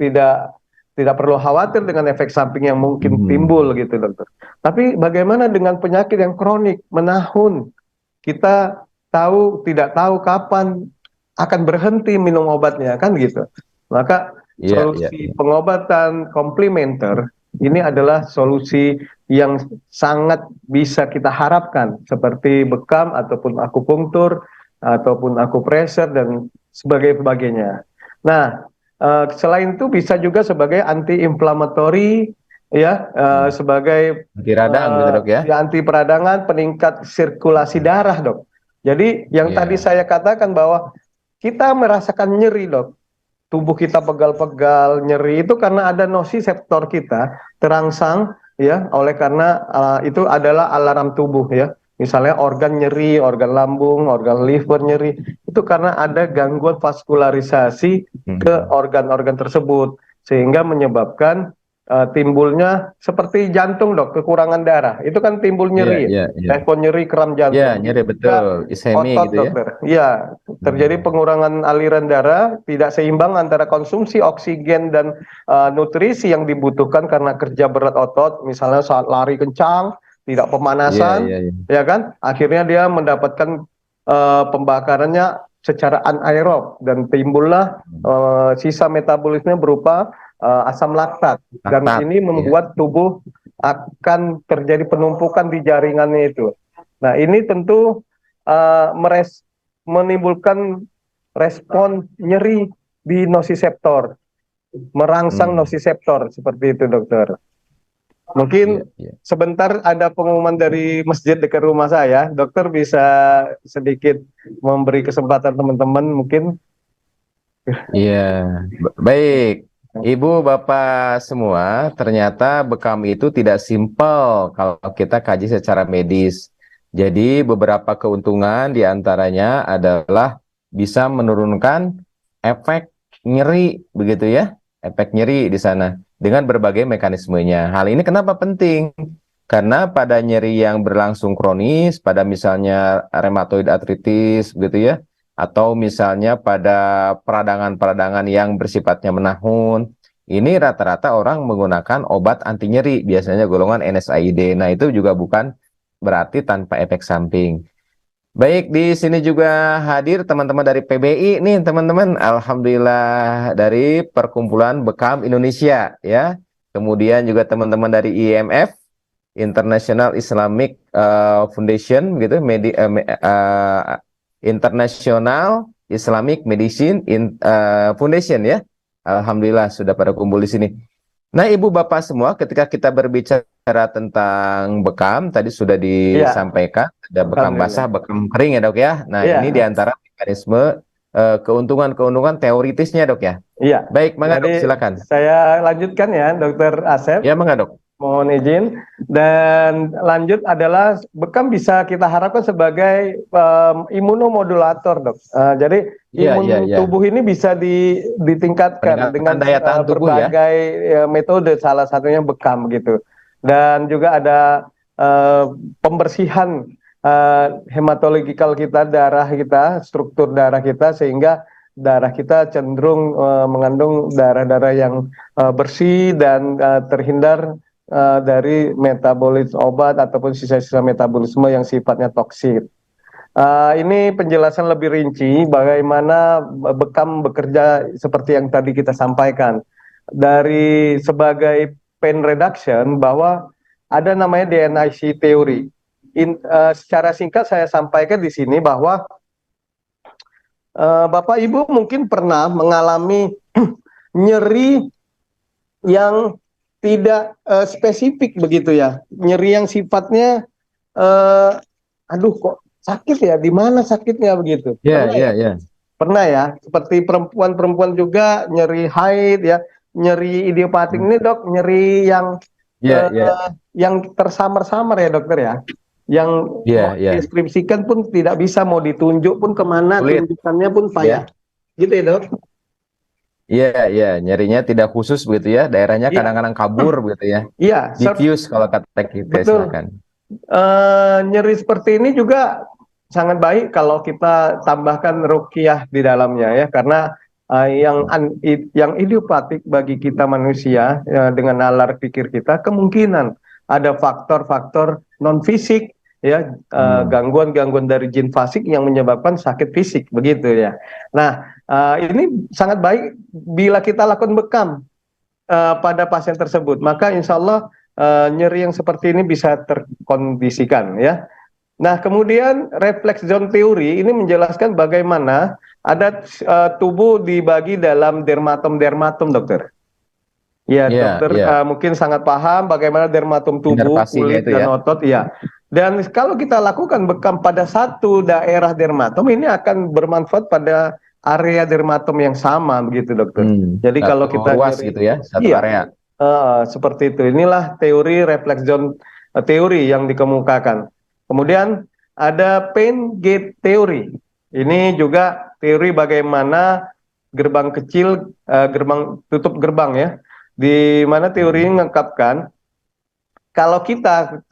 tidak perlu khawatir dengan efek samping yang mungkin Hmm. timbul gitu dokter. Tapi bagaimana dengan penyakit yang kronik menahun? Kita tidak tahu kapan akan berhenti minum obatnya kan gitu. Maka Iya, iya, solusi iya. pengobatan komplementer ini adalah solusi yang sangat bisa kita harapkan seperti bekam ataupun akupunktur ataupun akupressure dan sebagainya. Nah, selain itu bisa juga sebagai anti-inflammatory ya Hmm. sebagai Anti radang gitu dok ya. ya anti peradangan, peningkat sirkulasi darah, dok. Jadi yang tadi Iya. saya katakan bahwa kita merasakan nyeri, dok. Tubuh kita pegal-pegal, nyeri itu karena ada nosiseptor kita terangsang ya oleh karena itu adalah alarm tubuh ya. Misalnya organ nyeri, organ lambung, organ liver nyeri, itu karena ada gangguan vaskularisasi ke Hmm. organ-organ tersebut sehingga menyebabkan timbulnya seperti jantung dok, kekurangan darah. Itu kan timbul Iya, nyeri, iya, iya. respon nyeri keram Iya, jantung. nyeri betul. Juga Isemi otot gitu ya. dokter. Iya, terjadi Hmm. pengurangan aliran darah, tidak seimbang antara konsumsi oksigen dan nutrisi yang dibutuhkan karena kerja berat otot, misalnya saat lari kencang, tidak Iya, iya, pemanasan, iya. ya kan? Akhirnya dia mendapatkan pembakarannya secara anaerob dan timbullah sisa metabolisme berupa asam laktat dan Laktat ini ya. membuat tubuh akan terjadi penumpukan di jaringannya itu. Nah, ini tentu menimbulkan respon nyeri di nosiseptor, merangsang Hmm. nosiseptor seperti itu, dokter. Iya, Mungkin iya. sebentar ada pengumuman dari masjid dekat rumah saya, dokter bisa sedikit memberi kesempatan teman-teman mungkin. Iya, baik. Ibu, Bapak semua, ternyata bekam itu tidak simpel kalau kita kaji secara medis. Jadi beberapa keuntungan diantaranya adalah bisa menurunkan efek nyeri, begitu ya, efek nyeri di sana dengan berbagai mekanismenya. Hal ini kenapa penting? Karena pada nyeri yang berlangsung kronis, pada misalnya rheumatoid arthritis, begitu ya, atau misalnya pada peradangan-peradangan yang bersifatnya menahun. Ini rata-rata orang menggunakan obat anti nyeri, biasanya golongan NSAID. Nah, itu juga bukan berarti tanpa efek samping. Baik, di sini juga hadir teman-teman dari PBI nih, teman-teman. Alhamdulillah dari Perkumpulan Bekam Indonesia ya. Kemudian juga teman-teman dari IMF, International Islamic Foundation gitu, International Islamic Medicine Foundation ya. Alhamdulillah sudah pada kumpul di sini. Nah, Ibu Bapak semua, ketika kita berbicara tentang bekam, tadi sudah Iya, disampaikan ada bekam basah, alhamdulillah. bekam kering ya, Dok ya. Nah, ini Iya, diantara mekanisme keuntungan-keuntungan teoritisnya, Dok ya. iya. Baik, Mangga Jadi Dok, silakan. saya lanjutkan ya, Dokter Asep. Ya, Mangga Dok. Mohon izin dan lanjut adalah bekam bisa kita harapkan sebagai imunomodulator, dok. Jadi Iya, iya, imun iya. tubuh ini bisa ditingkatkan Peningkatan dengan daya tahan tubuh ya. berbagai metode, salah satunya bekam gitu. Dan juga ada pembersihan hematologikal kita, darah kita, struktur darah kita sehingga darah kita cenderung mengandung darah-darah yang bersih dan terhindar dari metabolisme obat ataupun sisa-sisa metabolisme yang sifatnya toksik. Ini penjelasan lebih rinci bagaimana bekam bekerja seperti yang tadi kita sampaikan. Dari sebagai pain reduction bahwa ada namanya DNIC teori. Secara singkat saya sampaikan di sini bahwa Bapak Ibu mungkin pernah mengalami nyeri yang tidak spesifik begitu ya, nyeri yang sifatnya aduh kok sakit ya, di mana sakitnya begitu, Iya, pernah iya, ya, iya. pernah ya, seperti perempuan-perempuan juga nyeri haid ya, nyeri idiopatik ini dok, nyeri Iya, iya. yang tersamar-samar ya dokter ya, yang Iya, mau iya. dideskripsikan pun tidak bisa, mau ditunjuk pun kemana, Sulit tunjukannya pun payah, ya. gitu ya dok. Iya, iya, nyerinya tidak khusus begitu ya. Daerahnya Iya, kadang-kadang kabur begitu ya. iya, Diffuse kalau kata kita, betul. silakan. Nyeri seperti ini juga sangat baik kalau kita tambahkan ruqyah di dalamnya ya, karena yang idiopatik bagi kita manusia ya, dengan nalar pikir kita kemungkinan ada faktor-faktor non fisik ya, gangguan-gangguan dari jin fasik yang menyebabkan sakit fisik begitu ya. Nah, ini sangat baik bila kita lakukan bekam pada pasien tersebut, maka insya Allah nyeri yang seperti ini bisa terkondisikan ya. Nah, kemudian reflex zone teori ini menjelaskan bagaimana ada tubuh dibagi dalam dermatom-dermatom, dokter. Ya, Iya, dokter iya. mungkin sangat paham bagaimana dermatom tubuh, Inervasinya kulit itu ya. dan otot, ya. Dan kalau kita lakukan bekam pada satu daerah dermatom, ini akan bermanfaat pada area dermatom yang sama, begitu, dokter. Jadi Satu kalau kita ruas nyeri, gitu ya, satu iya, area. seperti itu. Inilah teori reflex zone teori yang dikemukakan. Kemudian ada pain gate teori. Ini juga teori bagaimana gerbang kecil, gerbang tutup gerbang ya, di mana teori ini mengungkapkan kalau kita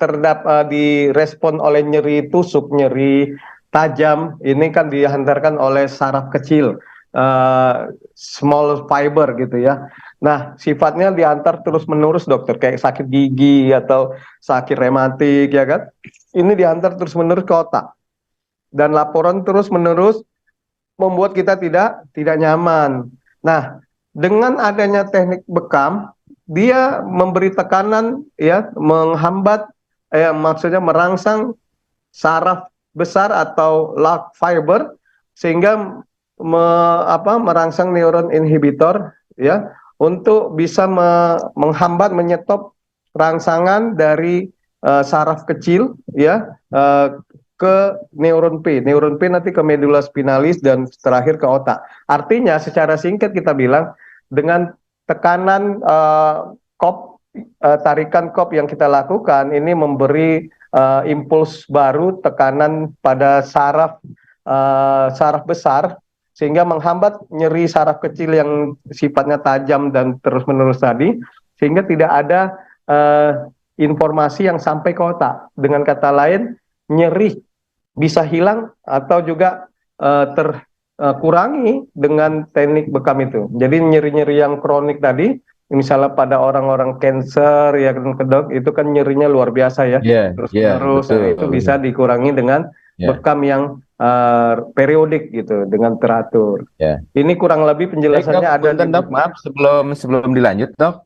direspon oleh nyeri tusuk, nyeri tajam, ini kan dihantarkan oleh saraf kecil, small fiber gitu ya. Nah, sifatnya diantar terus-menerus dokter, kayak sakit gigi atau sakit rematik ya kan. Ini diantar terus-menerus ke otak. Dan laporan terus-menerus membuat kita tidak nyaman. Nah, dengan adanya teknik bekam, dia memberi tekanan ya, menghambat maksudnya merangsang saraf besar atau large fiber sehingga merangsang neuron inhibitor ya untuk bisa menghambat menyetop rangsangan dari saraf kecil ya ke neuron P. Neuron P nanti ke medula spinalis dan terakhir ke otak. Artinya secara singkat kita bilang dengan tekanan kop tarikan kop yang kita lakukan ini memberi impuls baru tekanan pada saraf besar sehingga menghambat nyeri saraf kecil yang sifatnya tajam dan terus-menerus tadi sehingga tidak ada informasi yang sampai ke otak. Dengan kata lain, nyeri bisa hilang atau juga terkurangi dengan teknik bekam itu. Jadi nyeri-nyeri yang kronik tadi, misalnya pada orang-orang cancer ya kedok, itu kan nyerinya luar biasa ya, terus itu bisa dikurangi dengan bekam yang periodik gitu, dengan teratur. Ini kurang lebih penjelasannya ada di dok. Maaf sebelum dilanjut dok.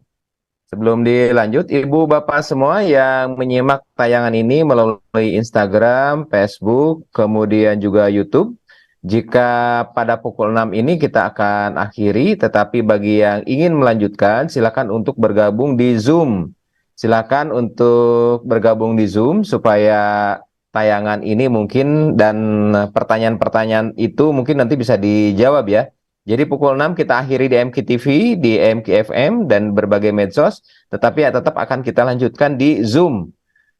Sebelum dilanjut, Ibu Bapak semua yang menyimak tayangan ini melalui Instagram, Facebook, kemudian juga YouTube, jika pada pukul 6 ini kita akan akhiri, tetapi bagi yang ingin melanjutkan, silakan untuk bergabung di Zoom. Silakan untuk bergabung di Zoom supaya tayangan ini mungkin dan pertanyaan-pertanyaan itu mungkin nanti bisa dijawab ya. Jadi pukul 6 kita akhiri di MKTV, di MKFM, dan berbagai medsos, tetapi ya tetap akan kita lanjutkan di Zoom.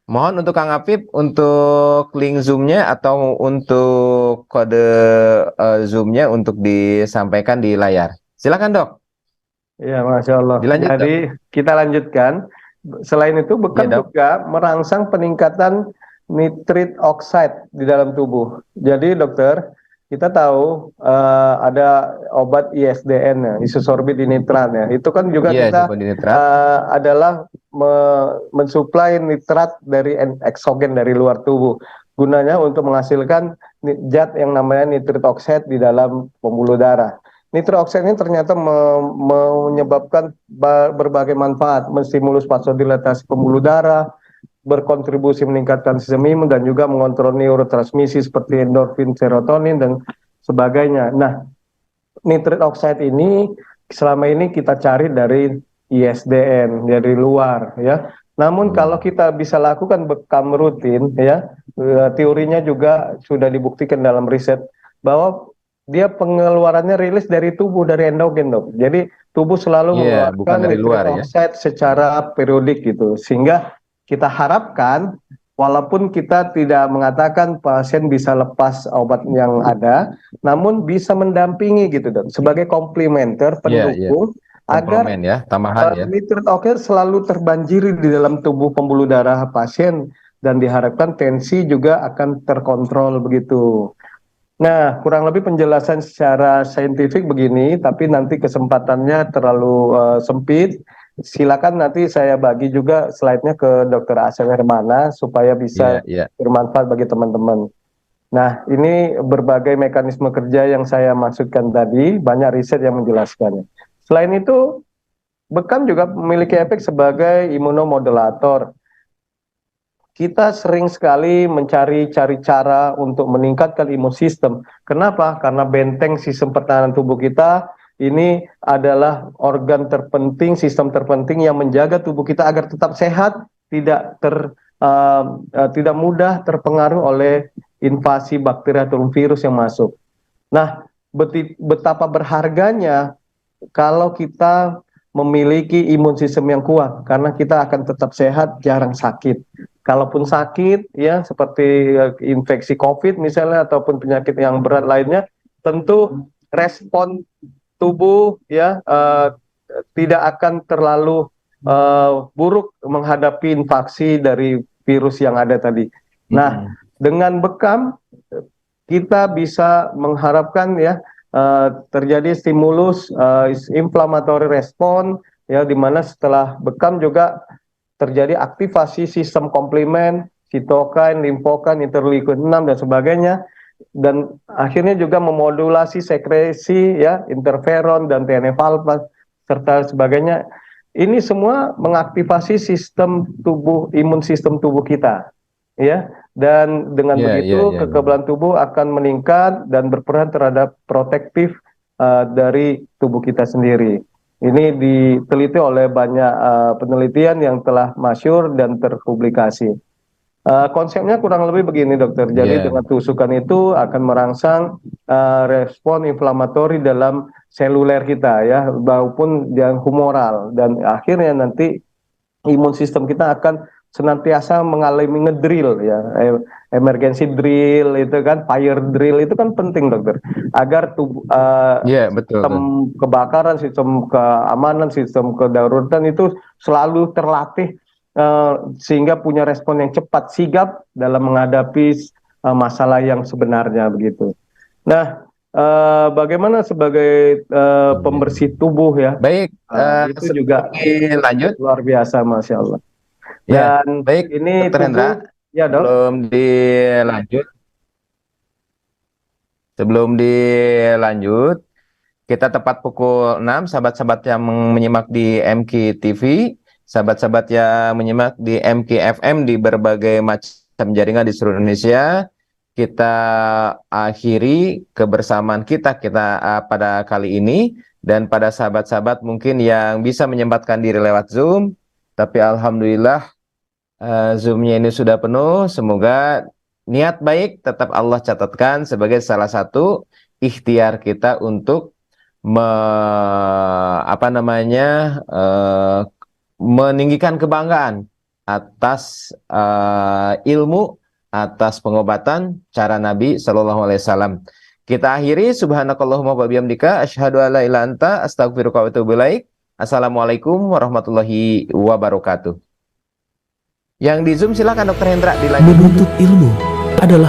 Mohon untuk Kang Apip, untuk link Zoom-nya atau untuk kode Zoom-nya untuk disampaikan di layar. Silakan dok. Ya, Masya Allah. Dilanjut, jadi dok. Kita lanjutkan. Selain itu, bekam juga merangsang peningkatan nitrit oxide di dalam tubuh. Jadi dokter, kita tahu ada obat ISDN ya, isosorbit dinitrat ya. Itu kan juga kita adalah mensuplai nitrat dari eksogen dari luar tubuh. Gunanya untuk menghasilkan zat yang namanya nitrit oxide di dalam pembuluh darah. Nitrit oxide ini ternyata menyebabkan berbagai manfaat, menstimulus vasodilatasi pembuluh darah, berkontribusi meningkatkan sistem imun dan juga mengontrol neurotransmisi seperti endorfin, serotonin dan sebagainya. Nah, nitrit oxide ini selama ini kita cari dari ISDN, dari luar ya. Namun kalau kita bisa lakukan bekam rutin ya, teorinya juga sudah dibuktikan dalam riset bahwa dia pengeluarannya rilis dari tubuh, dari endogen dok. Jadi tubuh selalu mengeluarkan nitrit oxide secara periodik gitu, sehingga kita harapkan walaupun kita tidak mengatakan pasien bisa lepas obat yang ada, namun bisa mendampingi gitu dok, sebagai komplementer pendukung agar nitrit oxide selalu terbanjiri di dalam tubuh pembuluh darah pasien dan diharapkan tensi juga akan terkontrol begitu. Nah, kurang lebih penjelasan secara saintifik begini, tapi nanti kesempatannya terlalu sempit. Silakan nanti saya bagi juga slide-nya ke Dr. Asep Hermana supaya bisa bermanfaat bagi teman-teman. Nah, ini berbagai mekanisme kerja yang saya maksudkan tadi, banyak riset yang menjelaskannya. Selain itu, bekam juga memiliki efek sebagai imunomodulator. Kita sering sekali mencari-cari cara untuk meningkatkan imun sistem. Kenapa? Karena benteng sistem pertahanan tubuh kita ini adalah organ terpenting, sistem terpenting yang menjaga tubuh kita agar tetap sehat, tidak mudah terpengaruh oleh invasi bakteri atau virus yang masuk. Nah, betapa berharganya kalau kita memiliki imun sistem yang kuat, karena kita akan tetap sehat, jarang sakit. Kalaupun sakit, ya seperti infeksi COVID misalnya ataupun penyakit yang berat lainnya, tentu respon tubuh ya tidak akan terlalu buruk menghadapi infeksi dari virus yang ada tadi. Nah, dengan bekam kita bisa mengharapkan ya terjadi stimulus inflammatory respon ya, di mana setelah bekam juga terjadi aktivasi sistem komplement, sitokin, limfokin, interleukin 6 dan sebagainya, dan akhirnya juga memodulasi sekresi ya interferon dan TNF-alpha serta sebagainya. Ini semua mengaktifasi sistem tubuh, imun sistem tubuh kita ya, dan dengan begitu kekebalan tubuh akan meningkat dan berperan terhadap protektif dari tubuh kita sendiri. Ini diteliti oleh banyak penelitian yang telah masyhur dan terpublikasi. Konsepnya kurang lebih begini, dokter. Jadi dengan tusukan itu akan merangsang respon inflamatori dalam seluler kita ya, maupun yang humoral, dan akhirnya nanti imun sistem kita akan senantiasa mengalami ngedrill ya, emergency drill itu kan, fire drill itu kan penting, dokter, agar tubuh sistem kebakaran, sistem keamanan, sistem kedaruratan itu selalu terlatih sehingga punya respon yang cepat, sigap dalam menghadapi masalah yang sebenarnya begitu. Nah, bagaimana sebagai pembersih tubuh ya? Baik, itu juga lanjut. Luar biasa, masya Allah. Dan baik, ini Dr. Hendra, ya dok. Sebelum dilanjut, kita tepat pukul 6, sahabat-sahabat yang menyimak di MQ TV, sahabat-sahabat yang menyimak di MQ FM di berbagai macam jaringan di seluruh Indonesia, kita akhiri kebersamaan kita pada kali ini. Dan pada sahabat-sahabat mungkin yang bisa menyempatkan diri lewat Zoom, tapi alhamdulillah Zoom-nya ini sudah penuh. Semoga niat baik tetap Allah catatkan sebagai salah satu ikhtiar kita untuk meninggikan kebanggaan atas ilmu, atas pengobatan cara Nabi Shallallahu Alaihi Wasallam. Kita akhiri, subhanakallahumma wa bihamdika asyhadu an la ilaha illa anta astaghfiruka wa atubu ilaik. Assalamualaikum warahmatullahi wabarakatuh. Yang di Zoom silakan Dr. Hendra dilanjut. Menuntut ilmu adalah